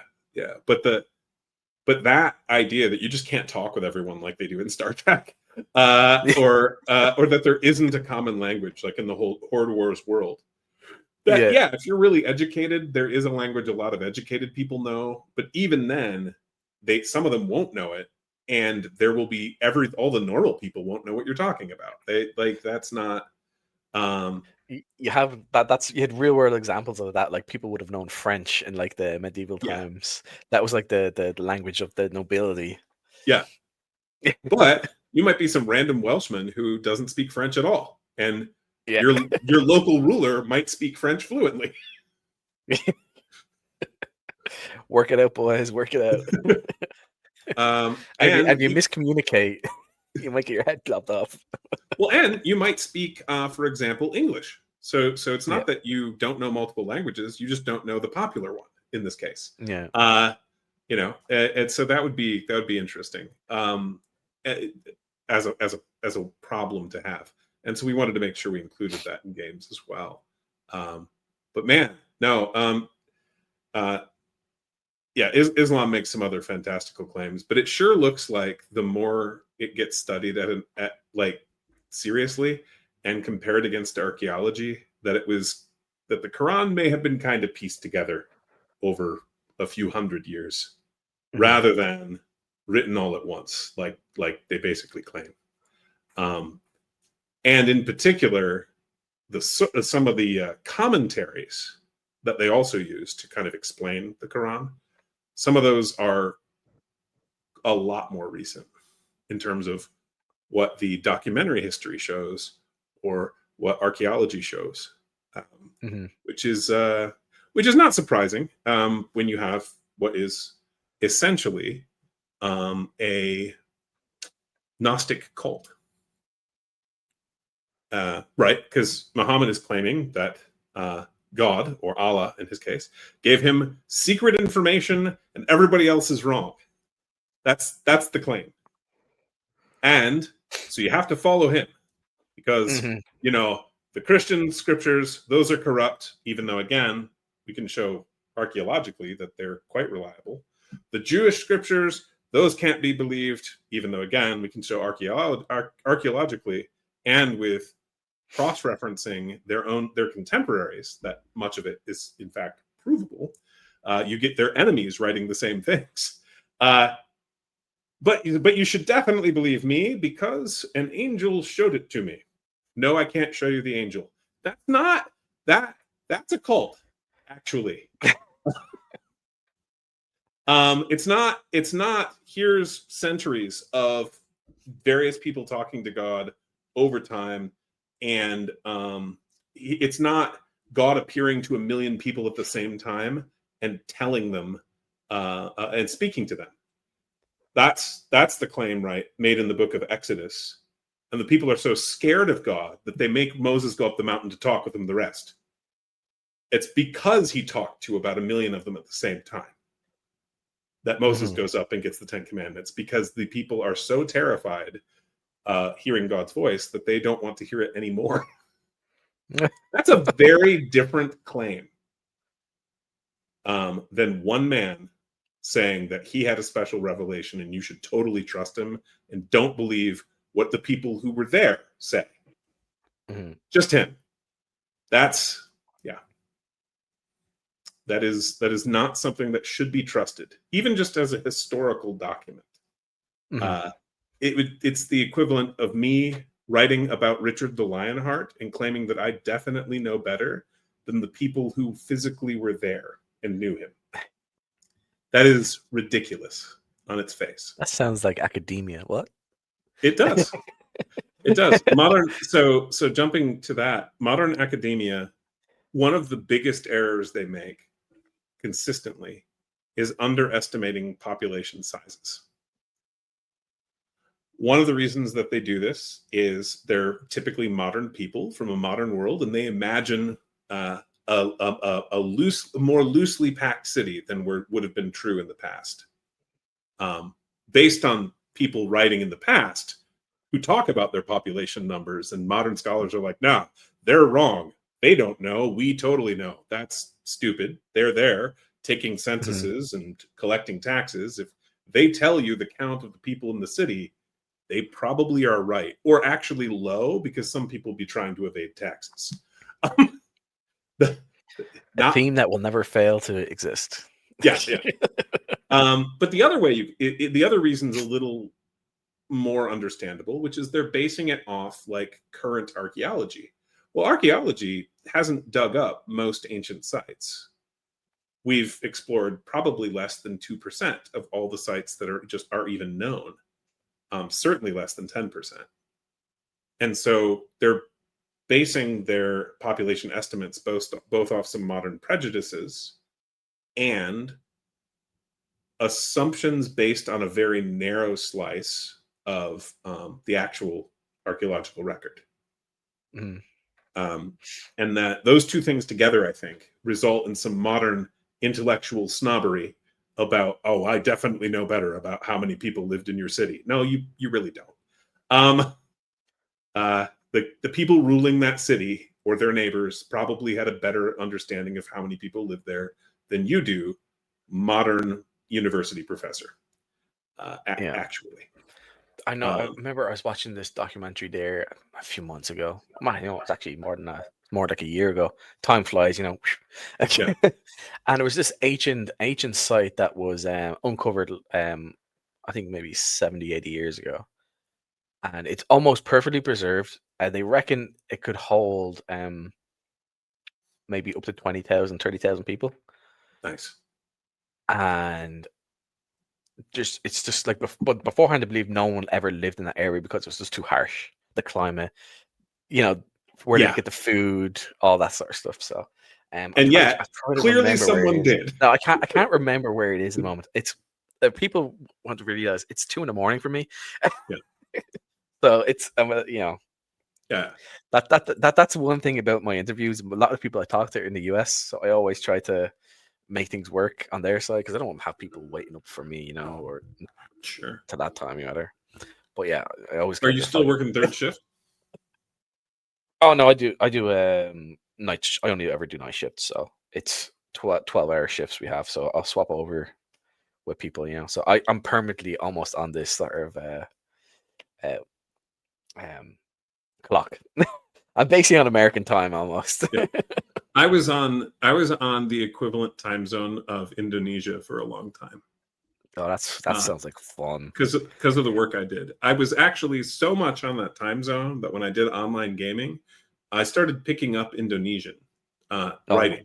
But that idea that you just can't talk with everyone like they do in Star Trek, or that there isn't a common language like in the whole Horde Wars world. If you're really educated, there is a language a lot of educated people know, but even then, some of them won't know it, and there will be all the normal people won't know what you're talking about. That's not. You have you had real world examples of that. Like people would have known French in like the medieval times. That was like the language of the nobility. Yeah, but you might be some random Welshman who doesn't speak French at all, and your local ruler might speak French fluently. Work it out, boys. Work it out. And you miscommunicate, you might get your head chopped off. Well, and you might speak, for example, English. So it's not that you don't know multiple languages; you just don't know the popular one in this case. Yeah. And so that would be interesting as a problem to have. And so we wanted to make sure we included that in games as well. But man, no. Islam makes some other fantastical claims, but it sure looks like the more it gets studied at like seriously and compared against archaeology, that the Quran may have been kind of pieced together over a few hundred years, rather than written all at once, like they basically claim. And in particular, some of the commentaries that they also use to kind of explain the Quran, some of those are a lot more recent in terms of what the documentary history shows or what archaeology shows, which is not surprising when you have what is essentially a Gnostic cult. Right, because Muhammad is claiming that God, or Allah in his case, gave him secret information and everybody else is wrong. That's the claim. And so you have to follow him because, the Christian scriptures, those are corrupt, even though, again, we can show archaeologically that they're quite reliable. The Jewish scriptures, those can't be believed, even though, again, we can show archaeologically and with cross-referencing their contemporaries that much of it is in fact provable. You get their enemies writing the same things, but you should definitely believe me because an angel showed it to me. No, I can't show you the angel. That's a cult, actually. It's not here's centuries of various people talking to God over time. And it's not God appearing to 1 million people at the same time and telling them and speaking to them. That's the claim, right, made in the book of Exodus. And the people are so scared of God that they make Moses go up the mountain to talk with them the rest. It's because he talked to about 1 million of them at the same time. that Moses goes up and gets the 10 Commandments, because the people are so terrified hearing God's voice that they don't want to hear it anymore. That's a very different claim than one man saying that he had a special revelation and you should totally trust him and don't believe what the people who were there say. Just him. That's, yeah. That is not something that should be trusted, even just as a historical document. It's the equivalent of me writing about Richard the Lionheart and claiming that I definitely know better than the people who physically were there and knew him. That is ridiculous on its face. That sounds like academia. What? It does. It does. So jumping to that, modern academia, one of the biggest errors they make consistently is underestimating population sizes. One of the reasons that they do this is they're typically modern people from a modern world, and they imagine a more loosely packed city than would have been true in the past. Based on people writing in the past who talk about their population numbers, and modern scholars are like, no, they're wrong. They don't know. We totally know. That's stupid. They're there taking censuses and collecting taxes. If they tell you the count of the people in the city, they probably are right, or actually low, because some people be trying to evade taxes. A theme that will never fail to exist. Yeah. But the other way, the other reason's a little more understandable, which is they're basing it off like current archaeology. Well, archaeology hasn't dug up most ancient sites. We've explored probably less than 2% of all the sites that are even known. Certainly less than 10%. And so they're basing their population estimates both off some modern prejudices and assumptions based on a very narrow slice of the actual archaeological record. And that those two things together, I think, result in some modern intellectual snobbery about, oh, I definitely know better about how many people lived in your city. No, you really don't. The people ruling that city or their neighbors probably had a better understanding of how many people live there than you do, modern university professor. Actually, I know. I remember I was watching this documentary there a few months ago. It's actually more than that. More like a year ago. Time flies, And it was this ancient site that was uncovered, I think maybe 70, 80 years ago. And it's almost perfectly preserved. They reckon it could hold maybe up to 20,000, 30,000 people. Nice. And it's just like, but beforehand, I believe no one ever lived in that area because it was just too harsh. The climate, where they get the food, all that sort of stuff. So, clearly someone did. No, I can't remember where it is in the moment. It's people want to realize it's 2 a.m. for me. So it's that's one thing about my interviews. A lot of people I talk to are in the US, so I always try to make things work on their side because I don't want to have people waiting up for me, or to that time either. But yeah, I always. Are you still working third shift? Oh no, I do night. I only ever do night shifts, so it's 12-hour shifts we have. So I'll swap over with people, So I'm permanently almost on this sort of clock. I'm basically on American time almost. Yeah. I was on the equivalent time zone of Indonesia for a long time. Oh, that sounds like fun. Because of the work I did. I was actually so much on that time zone that when I did online gaming, I started picking up Indonesian writing. Oh my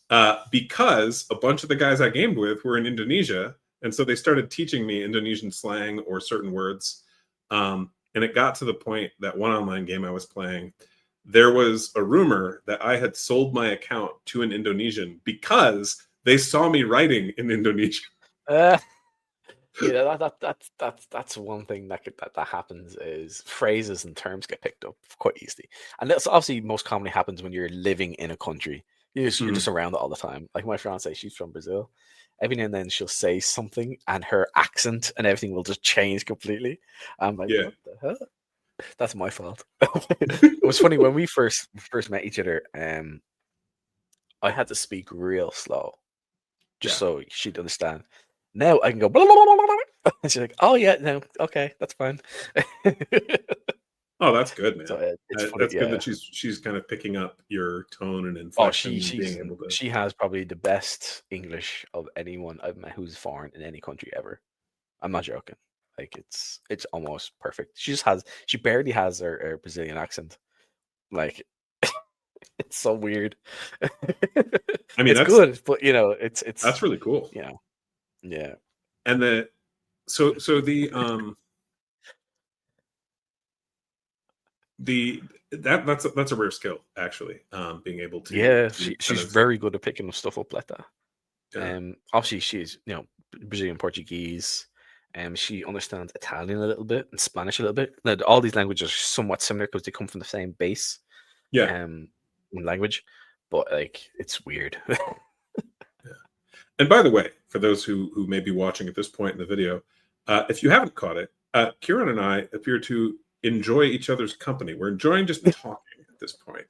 God. Because a bunch of the guys I gamed with were in Indonesia, and so they started teaching me Indonesian slang or certain words. And it got to the point that one online game I was playing, there was a rumor that I had sold my account to an Indonesian because they saw me writing in Indonesian. That's one thing that happens is phrases and terms get picked up quite easily, and that's obviously most commonly happens when you're living in a country. You're just around it all the time. Like my fiance, she's from Brazil, every now and then she'll say something, and her accent and everything will just change completely. I'm like, Yeah. what the hell? That's my fault. It was funny when we first met each other. I had to speak real slow just Yeah. so she'd understand. Now I can go blah, blah, blah, blah, blah. And she's like, "Oh yeah, no, okay, that's fine." Oh, that's good, So man. it's funny, That's good yeah. that she's kind of picking up your tone and Oh, inflection and being able to. she has probably the best English of anyone I've met who's foreign in any country ever. I'm not joking. Like it's almost perfect. She barely has her Brazilian accent. Like it's so weird. I mean, It's good, but you know, it's that's really cool. you know, yeah. And that's a rare skill, actually. Being able to Yeah, kind she's of, very good at picking stuff up like that. yeah. Obviously she's Brazilian Portuguese, she understands Italian a little bit and Spanish a little bit. Now, all these languages are somewhat similar because they come from the same base, Yeah. in language, but like it's weird. Yeah. And by the way, for those who may be watching at this point in the video, if you haven't caught it, Kieran and I appear to enjoy each other's company. We're enjoying just talking at this point.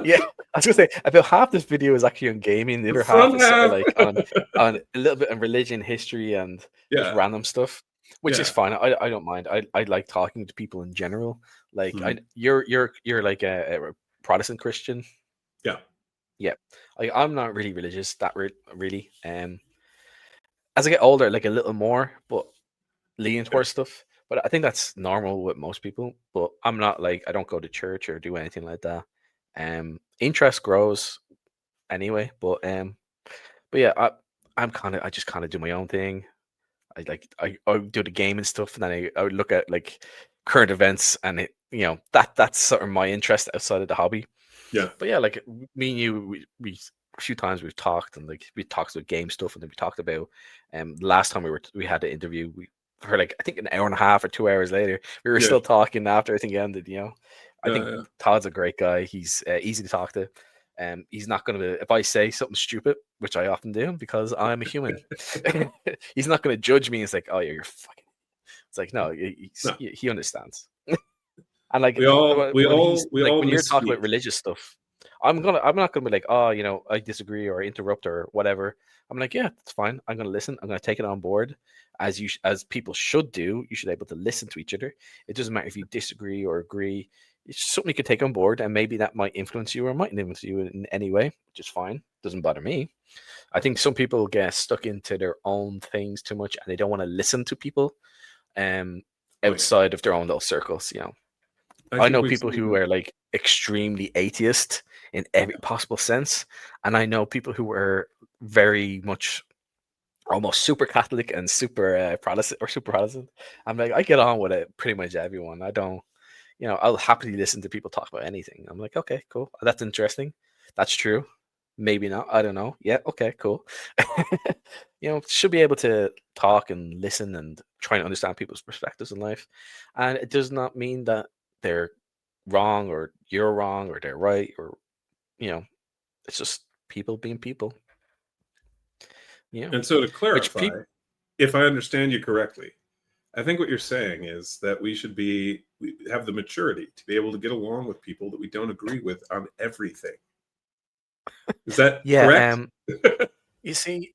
Yeah, I was gonna say about half this video is actually on gaming. The The other half front is sort of half. like on a little bit on religion, history, and just Yeah. random stuff, which is Yeah. fine. I don't mind. I like talking to people in general. Like Mhm. you're like a Protestant Christian. Yeah. Yeah, I'm not really religious that really. As I get older, like a little more, but leaning Yeah. towards stuff. But I think that's normal with most people. But I'm not like I don't go to church or do anything like that. Interest grows anyway. But yeah, I just kind of do my own thing. I do the game and stuff, and then I would look at like current events, and that's sort of my interest outside of the hobby. Yeah. But yeah, like me and you, we a few times we've talked, and like we talked about game stuff, and then we talked about last time we had the interview, we for like I think an hour and a half or 2 hours later, we were Yeah. still talking after everything ended. I think Yeah. Todd's a great guy. He's easy to talk to. He's not gonna if I say something stupid, which I often do because I'm a human. He's not gonna judge me and say, "Oh, yeah, you're fucking." It's like no, No. he understands. And like We all we when all he's we like all when you're talking misspeak. about religious stuff, I'm not gonna be like, oh, I disagree or interrupt or whatever. I'm like, yeah, that's fine. I'm gonna listen. I'm gonna take it on board, as people should do. You should be able to listen to each other. It doesn't matter if you disagree or agree. It's something you can take on board, and maybe that might influence you or might influence you in any way, which is fine. Doesn't bother me. I think some people get stuck into their own things too much, and they don't want to listen to people um Oh yeah. outside of their own little circles. I I think know we've people who seen. are like extremely atheist in every possible sense, and I know people who are very much almost super Catholic and super Protestant or super Protestant. I'm like, I get on with it pretty much everyone. I don't, I'll happily listen to people talk about anything. I'm like, okay, cool, that's interesting, that's true. Maybe not. I don't know. Yeah. Okay. Cool. Should be able to talk and listen and try and understand people's perspectives in life, and it does not mean that they're wrong or you're wrong or they're right or you know it's just people being people. And so to Which people. clarify, if I understand you correctly, I think what you're saying is that we have the maturity to be able to get along with people that we don't agree with on everything. Is that Yeah. correct? You see,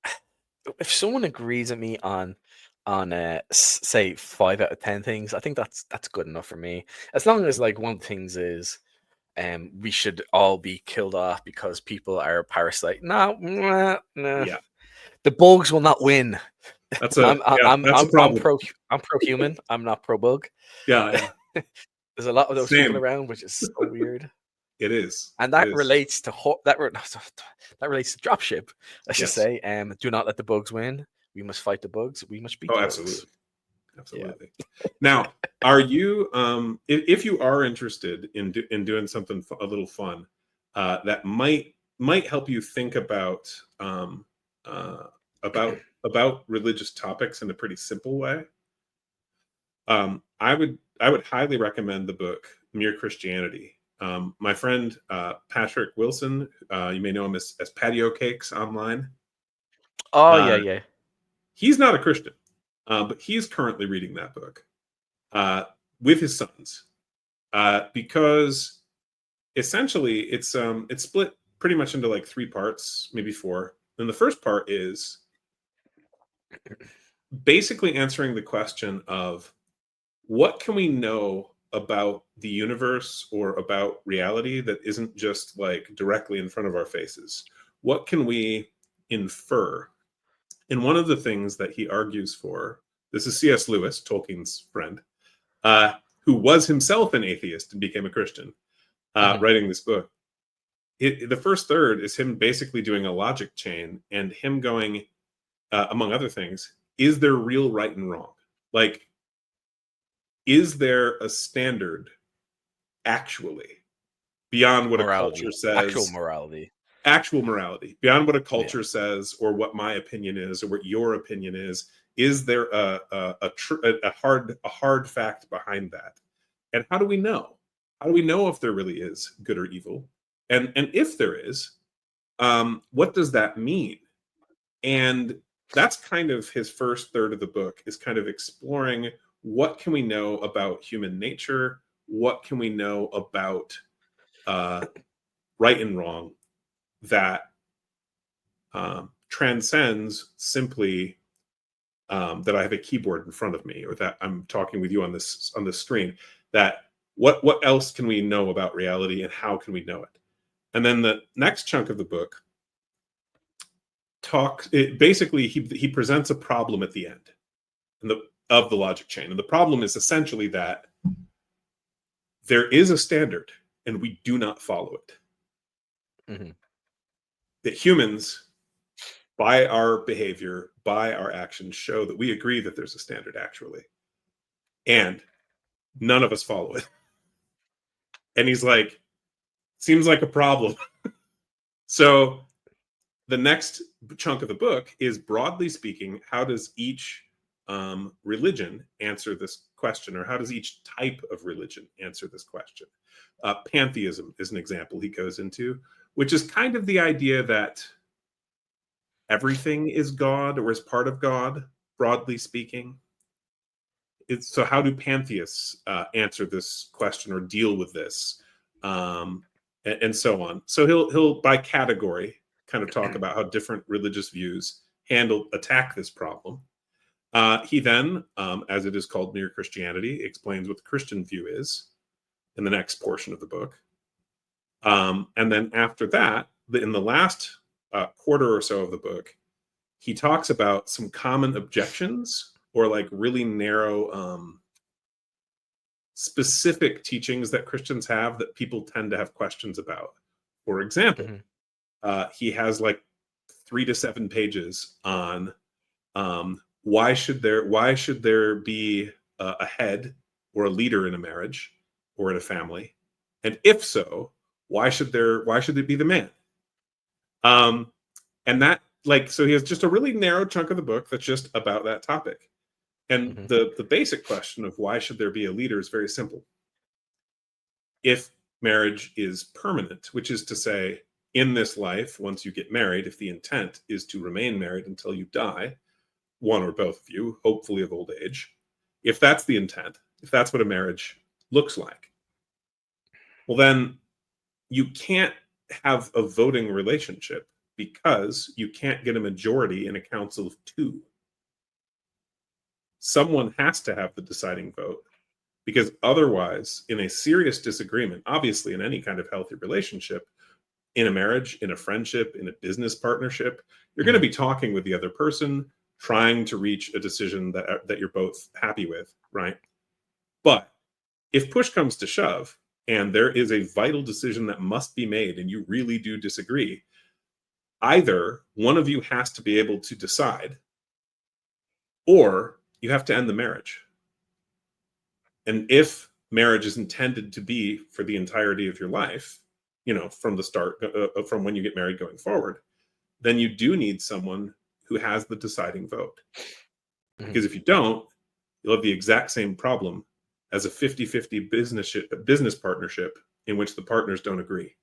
if someone agrees with me on say 5 out of 10 things, I think that's good enough for me. As long as like one of the things is we should all be killed off because people are a parasite. No, nah. Yeah, The bugs will not win. that's a I'm problem. pro human. I'm not pro bug. Yeah, yeah. There's a lot of those people Same. around, which is so weird. It is. And It that is. relates to that relates to dropship. I should Yes. say, do not let the bugs win. We must fight the bugs. We must beat Oh, the bugs. absolutely. Yeah. Absolutely. Now, are you if you are interested in doing something a little fun that might help you think uh, about religious topics in a pretty simple way, I would highly recommend the book Mere Christianity. My friend Patrick Wilson, you may know him as Patio Cakes online. Oh, yeah. He's not a Christian, but he's currently reading that book with his sons because essentially it's split pretty much into like 3 parts, maybe 4. And the first part is basically answering the question of what can we know about the universe or about reality that isn't just like directly in front of our faces? What can we infer? And one of the things that he argues for, this is C.S. Lewis, Tolkien's friend, who was himself an atheist and became a Christian, writing this book. The first third is him basically doing a logic chain and him going, among other things, is there real right and wrong? Like, is there a standard actually beyond what Morality. a culture says? Actual morality beyond what a culture says or what my opinion is or what your opinion is. Is there a hard fact behind that? And how do we know? How do we know if there really is good or evil? And if there is, what does that mean? And that's kind of his first third of the book, is kind of exploring what can we know about human nature? What can we know about right and wrong that transcends simply that I have a keyboard in front of me, or that I'm talking with you on this screen? That what else can we know about reality, and how can we know it? And then the next chunk of the book basically he presents a problem at the end of the logic chain. And the problem is essentially that there is a standard and we do not follow it. That humans, by our behavior, by our actions, show that we agree that there's a standard actually. And none of us follow it. And he's like, seems like a problem. So the next chunk of the book is, broadly speaking, how does each religion answer this question, or how does each type of religion answer this question? Pantheism is an example he goes into, which is kind of the idea that everything is God or is part of God, broadly speaking. So how do pantheists answer this question or deal with this, and so on? So he'll by category kind of talk about how different religious views attack this problem. He then, as it is called Mere Christianity, explains what the Christian view is in the next portion of the book. And then after that, in the last quarter or so of the book, he talks about some common objections, or like really narrow, specific teachings that Christians have that people tend to have questions about. For example, he has like 3 to 7 pages on why should there be a head or a leader in a marriage or in a family, and if so, why should it be the man? And that, like, so he has just a really narrow chunk of the book that's just about that topic. And the basic question of why should there be a leader is very simple. If marriage is permanent, which is to say, in this life, once you get married, if the intent is to remain married until you die, one or both of you, hopefully of old age, if that's the intent, if that's what a marriage looks like, well, then you can't have a voting relationship, because you can't get a majority in a council of 2. Someone has to have the deciding vote, because otherwise, in a serious disagreement, obviously in any kind of healthy relationship, in a marriage, in a friendship, in a business partnership, you're going to be talking with the other person, trying to reach a decision that you're both happy with, right? But if push comes to shove and there is a vital decision that must be made and you really do disagree, either one of you has to be able to decide, or you have to end the marriage. And if marriage is intended to be for the entirety of your life, from the start, from when you get married going forward, then you do need someone who has the deciding vote. Because if you don't, you'll have the exact same problem as a 50-50 business partnership in which the partners don't agree.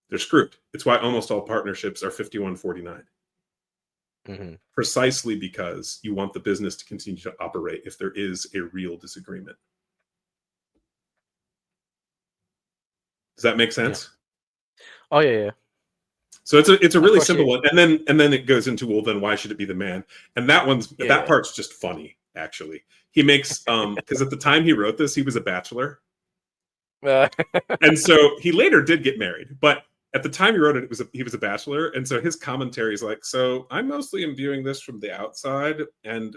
They're screwed. It's why almost all partnerships are 51-49. precisely because you want the business to continue to operate if there is a real disagreement. Does that make sense? Yeah. Oh yeah. So it's a really simple you... one, and then it goes into, well, then why should it be the man? And that part's just funny, actually. He makes because at the time he wrote this, he was a bachelor, and so he later did get married, but at the time he wrote it, he was a bachelor, and so his commentary is like, so I mostly am viewing this from the outside, and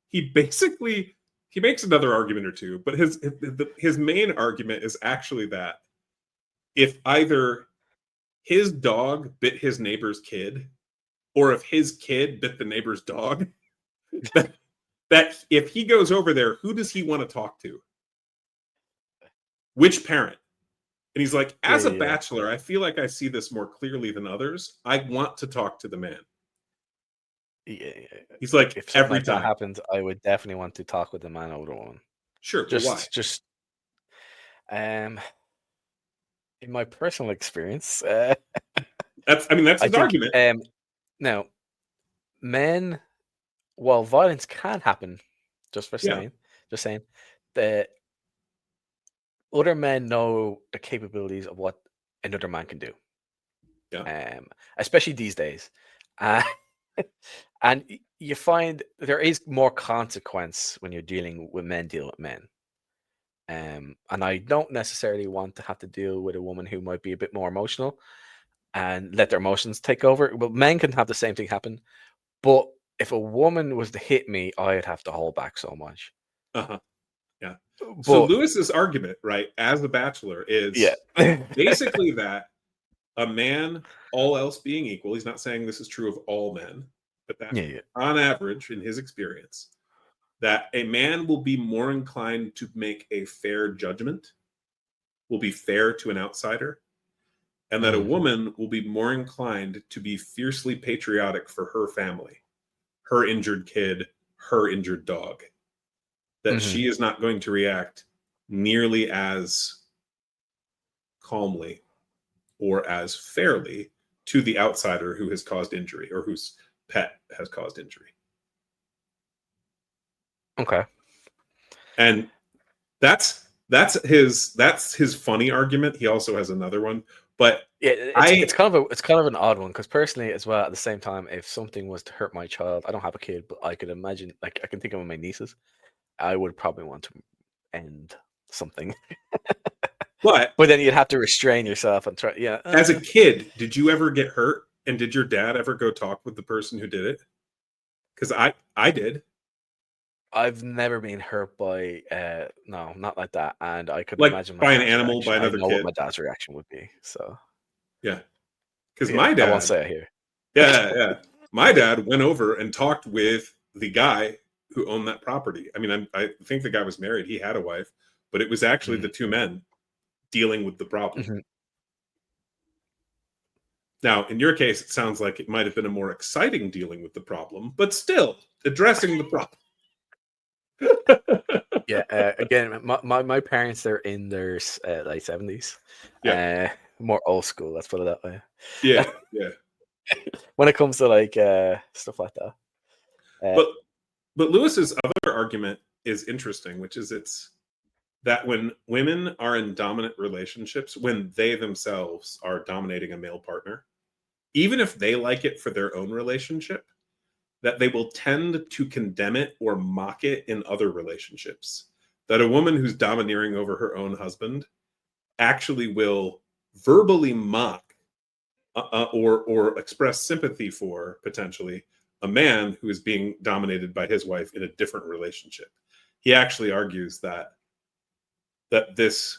he makes another argument or two, but his main argument is actually that if either his dog bit his neighbor's kid, or if his kid bit the neighbor's dog, that if he goes over there, who does he want to talk to? Which parent? And he's like, as a bachelor, I feel like I see this more clearly than others. I want to talk to the man. Yeah. He's like, if something like that happens, I would definitely want to talk with the man over the woman. Sure. Why? In my personal experience, that's his argument. Now, men, while violence can happen, just saying, the other men know the capabilities of what another man can do. Yeah. Especially these days. And you find there is more consequence when you're dealing with men dealing with men. And I don't necessarily want to have to deal with a woman who might be a bit more emotional and let their emotions take over. Well, men can have the same thing happen. But if a woman was to hit me, I'd have to hold back so much. Yeah. So Lewis's argument, right, as a bachelor, is basically that a man, all else being equal, he's not saying this is true of all men, but that on average, in his experience, that a man will be more inclined to make a fair judgment, will be fair to an outsider, and that a woman will be more inclined to be fiercely patriotic for her family, her injured kid, her injured dog. That she is not going to react nearly as calmly or as fairly to the outsider who has caused injury or whose pet has caused injury. Okay. And that's his funny argument. He also has another one, but it's kind of an odd one, because personally as well, at the same time, if something was to hurt my child, I don't have a kid, but I could imagine, like, I can think of my nieces, I would probably want to end something. But then you'd have to restrain yourself and try. Yeah. As a kid, did you ever get hurt? And did your dad ever go talk with the person who did it? Because I did. I've never been hurt by no, not like that. And I could like imagine by an animal, reaction. By another kid. What my dad's reaction would be. So yeah, because my dad. I won't say it here. Yeah. My dad went over and talked with the guy who owned that property. I mean, I think the guy was married. He had a wife, but it was actually the two men dealing with the problem. Now, in your case, it sounds like it might have been a more exciting dealing with the problem, but still addressing the problem. Again, my parents, they're in their late 70s. More old school, let's put it that way. Yeah. When it comes to like stuff like that. But Lewis's other argument is interesting, which is it's that when women are in dominant relationships, when they themselves are dominating a male partner, even if they like it for their own relationship, that they will tend to condemn it or mock it in other relationships. That a woman who's domineering over her own husband actually will verbally mock or express sympathy for, potentially, a man who is being dominated by his wife in a different relationship. He actually argues that this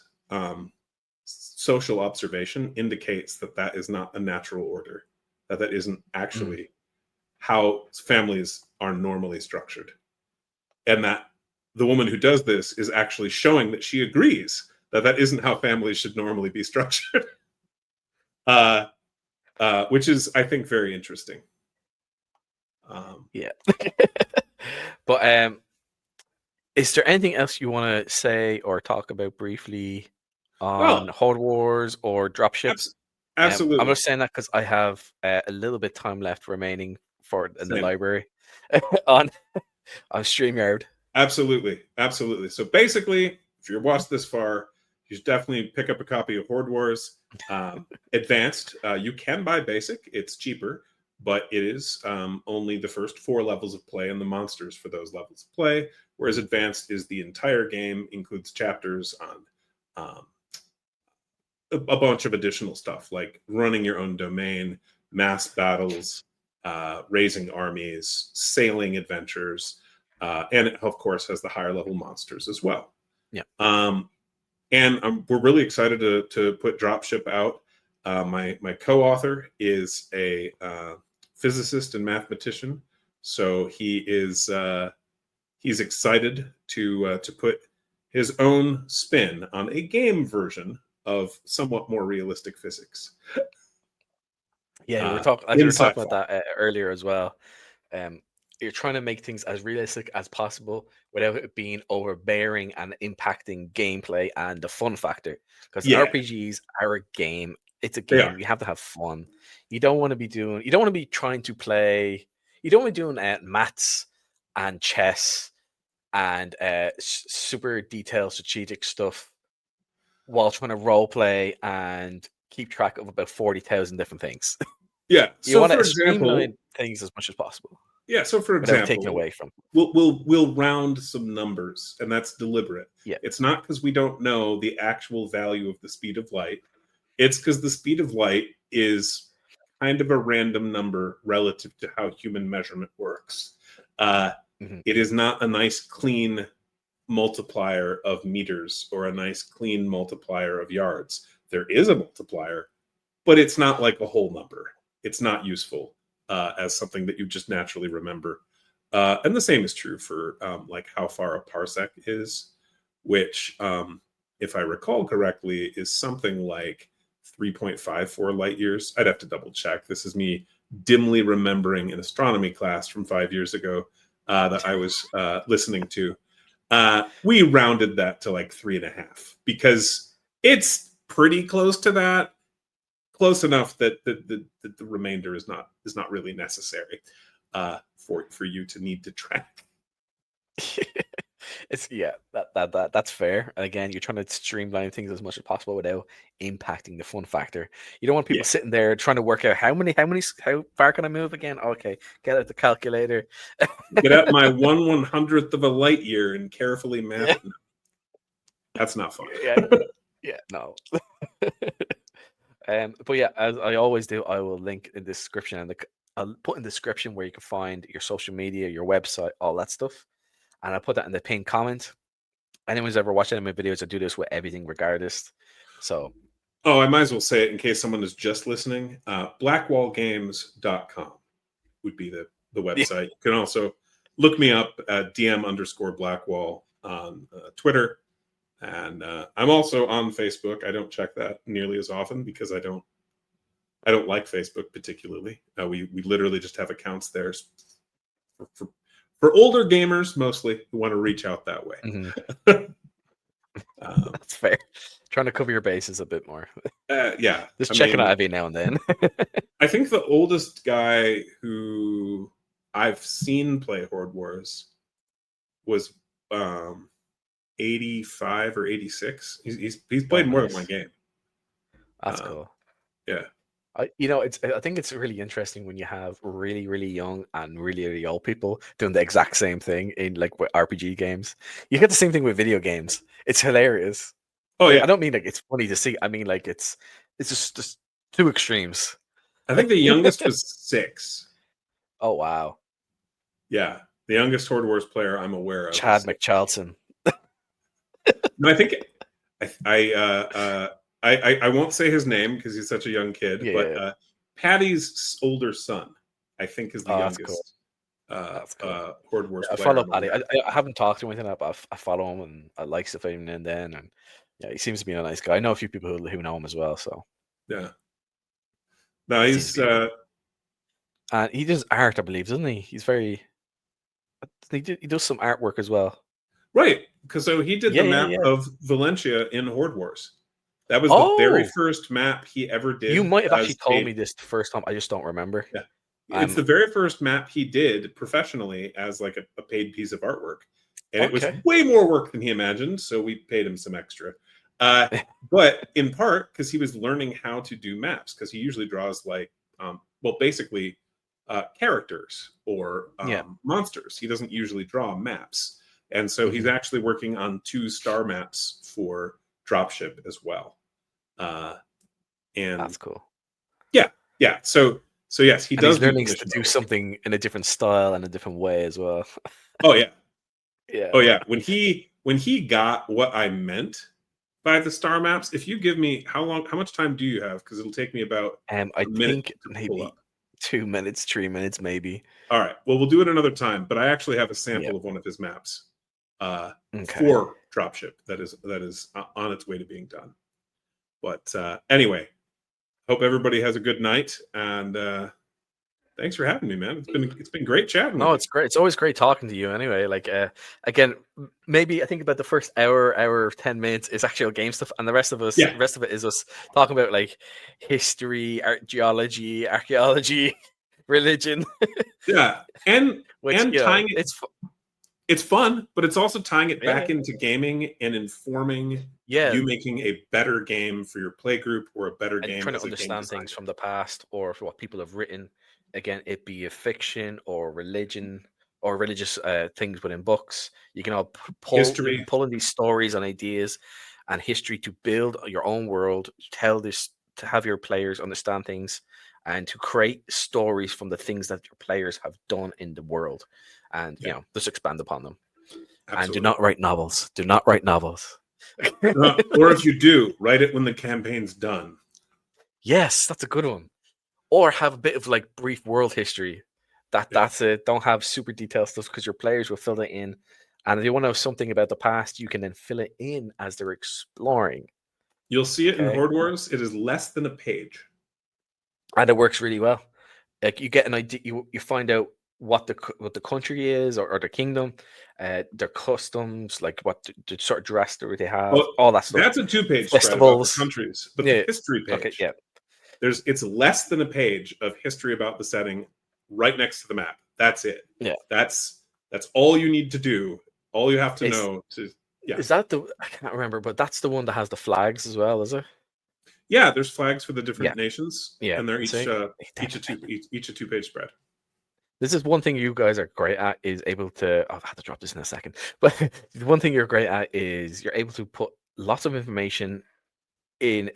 social observation indicates that is not a natural order, that isn't actually how families are normally structured, and that the woman who does this is actually showing that she agrees that isn't how families should normally be structured. Which is, I think, very interesting. But is there anything else you want to say or talk about briefly on Horde Wars or Dropship? Absolutely. I'm just saying that because I have a little bit time left remaining for in the Same. library on StreamYard. Absolutely. So basically, if you're watched this far, you should definitely pick up a copy of Horde Wars Advanced. You can buy Basic; it's cheaper, but it is only the first 4 levels of play and the monsters for those levels of play. Whereas Advanced is the entire game, includes chapters on a bunch of additional stuff like running your own domain, mass battles, raising armies, sailing adventures. And it, of course, has the higher level monsters as well. Yeah. And we're really excited to put Dropship out. My co-author is a physicist and mathematician, so he's excited to put his own spin on a game version of somewhat more realistic physics. Yeah, we were talking. I think we were talking about that earlier as well. You're trying to make things as realistic as possible without it being overbearing and impacting gameplay and the fun factor. Because RPGs are a game. It's a game. You have to have fun. You don't want to be doing. You don't want to be trying to play. You don't want to be doing maths and chess and super detailed strategic stuff while trying to role play and keep track of about 40,000 different things. Yeah. You want to streamline things as much as possible. Yeah. So for example, taking away from we'll round some numbers, and that's deliberate. Yeah. It's not because we don't know the actual value of the speed of light. It's because the speed of light is kind of a random number relative to how human measurement works. It is not a nice clean multiplier of meters or a nice clean multiplier of yards. There is a multiplier, but it's not like a whole number. It's not useful as something that you just naturally remember. And the same is true for like how far a parsec is, which, if I recall correctly, is something like 3.54 light years. I'd have to double check. This is me dimly remembering an astronomy class from 5 years ago that I was listening to. We rounded that to like 3.5 because it's pretty close to that. Close enough that the remainder is not really necessary for you to need to track. It's that's fair. And again, you're trying to streamline things as much as possible without impacting the fun factor. You don't want people sitting there trying to work out how far can I move again? Okay, get out the calculator. Get out my 1/100th of a light year and carefully map it. That's not fun. No. But yeah, as I always do, I will link in the description, and I'll put in the description where you can find your social media, your website, all that stuff, and I'll put that in the pinned comment. Anyone's ever watched any of my videos, I do this with everything, regardless. So, I might as well say it in case someone is just listening. Blackwallgames.com would be the website. You can also look me up at DM_Blackwall on Twitter. And I'm also on Facebook. I don't check that nearly as often because I don't like Facebook particularly. We literally just have accounts there for older gamers mostly who want to reach out that way. That's fair. Trying to cover your bases a bit more. Yeah, just checking out every now and then. I think the oldest guy who I've seen play Horde Wars was 85 or 86. He's played more than one game. That's cool. Yeah. I think it's really interesting when you have really, really young and really, really old people doing the exact same thing in like with RPG games. You get the same thing with video games. It's hilarious. Oh yeah. I don't mean like it's funny to see. I mean like it's just two extremes. I think the youngest was 6. Oh wow. Yeah, the youngest Horde Wars player I'm aware of. Chad McCharlton. No, I think I won't say his name because he's such a young kid, but Patty's older son, I think, is the youngest. That's cool. Horde Wars I follow Patty. I haven't talked to him anything, but I follow him and I like stuff every now and then. And yeah, he seems to be a nice guy. I know a few people who know him as well. So yeah, no, he's and he does art, I believe, doesn't he? He's very. He does some artwork as well. Right, because so he did the map of Valencia in Horde Wars. That was the very first map he ever did. You might have actually told me this the first time. I just don't remember. Yeah. It's the very first map he did professionally as like a paid piece of artwork, and it was way more work than he imagined. So we paid him some extra, but in part because he was learning how to do maps, because he usually draws like well, basically characters or monsters. He doesn't usually draw maps, and so he's actually working on 2 star maps for Dropship as well. And that's cool. Yeah. So yes, he does. He's learning to do something in a different style and a different way as well. Oh yeah. Yeah. Oh yeah. When he got what I meant by the star maps, if you give me how much time do you have? Because it'll take me about I think maybe 2 minutes, 3 minutes, maybe. All right. Well, we'll do it another time. But I actually have a sample of one of his maps for Dropship that is on its way to being done. But anyway, hope everybody has a good night, and thanks for having me, man. It's been great chatting. No, it's great. It's always great talking to you. Anyway, like again, maybe I think about the first hour 10 minutes is actual game stuff, and the rest of it is us talking about like history, geology, archaeology, religion. Yeah, and tying it, it's fun, but it's also tying it back into gaming and informing you making a better game for your play group, or a better game trying to understand things from the past or for what people have written. Again, it be a fiction or religion or religious things within books. You can all pull in these stories and ideas and history to build your own world, tell this, to have your players understand things, and to create stories from the things that your players have done in the world, and just expand upon them. Absolutely. And do not write novels. Do not write novels. Or if you do, write it when the campaign's done. Yes, that's a good one. Or have a bit of like brief world history. That's it. Don't have super detailed stuff, because your players will fill it in. And if you want to know something about the past, you can then fill it in as they're exploring. You'll see it in Horde Wars. It is less than a page. And it works really well. Like you get an idea, you find out what the country is, or the kingdom, their customs, like what the sort of dress that they have, all that stuff. That's a 2-page spread about the countries, but the history page. It's less than a page of history about the setting right next to the map. That's it. Yeah. That's all you need to do. All you have to know to Is that I can't remember, but that's the one that has the flags as well, is it? Yeah, there's flags for the different nations. Yeah. And they're each a 2-page spread. This is one thing you guys are great at, is able to I'll have to drop this in a second. But the one thing you're great at is you're able to put lots of information in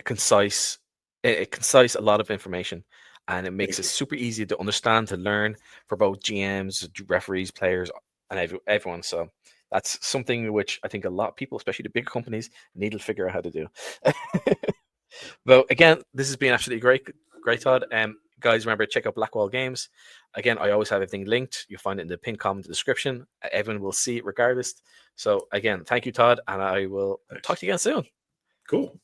a lot of information, and it makes it super easy to understand, to learn for both GMs, referees, players, and everyone. So that's something which I think a lot of people, especially the big companies, need to figure out how to do. Well, again, this has been absolutely great, Todd. Guys, remember, check out Blackwall Games. Again, I always have everything linked. You'll find it in the pinned comment description. Everyone will see it regardless. So again, thank you, Todd, and I will talk to you again soon. Cool.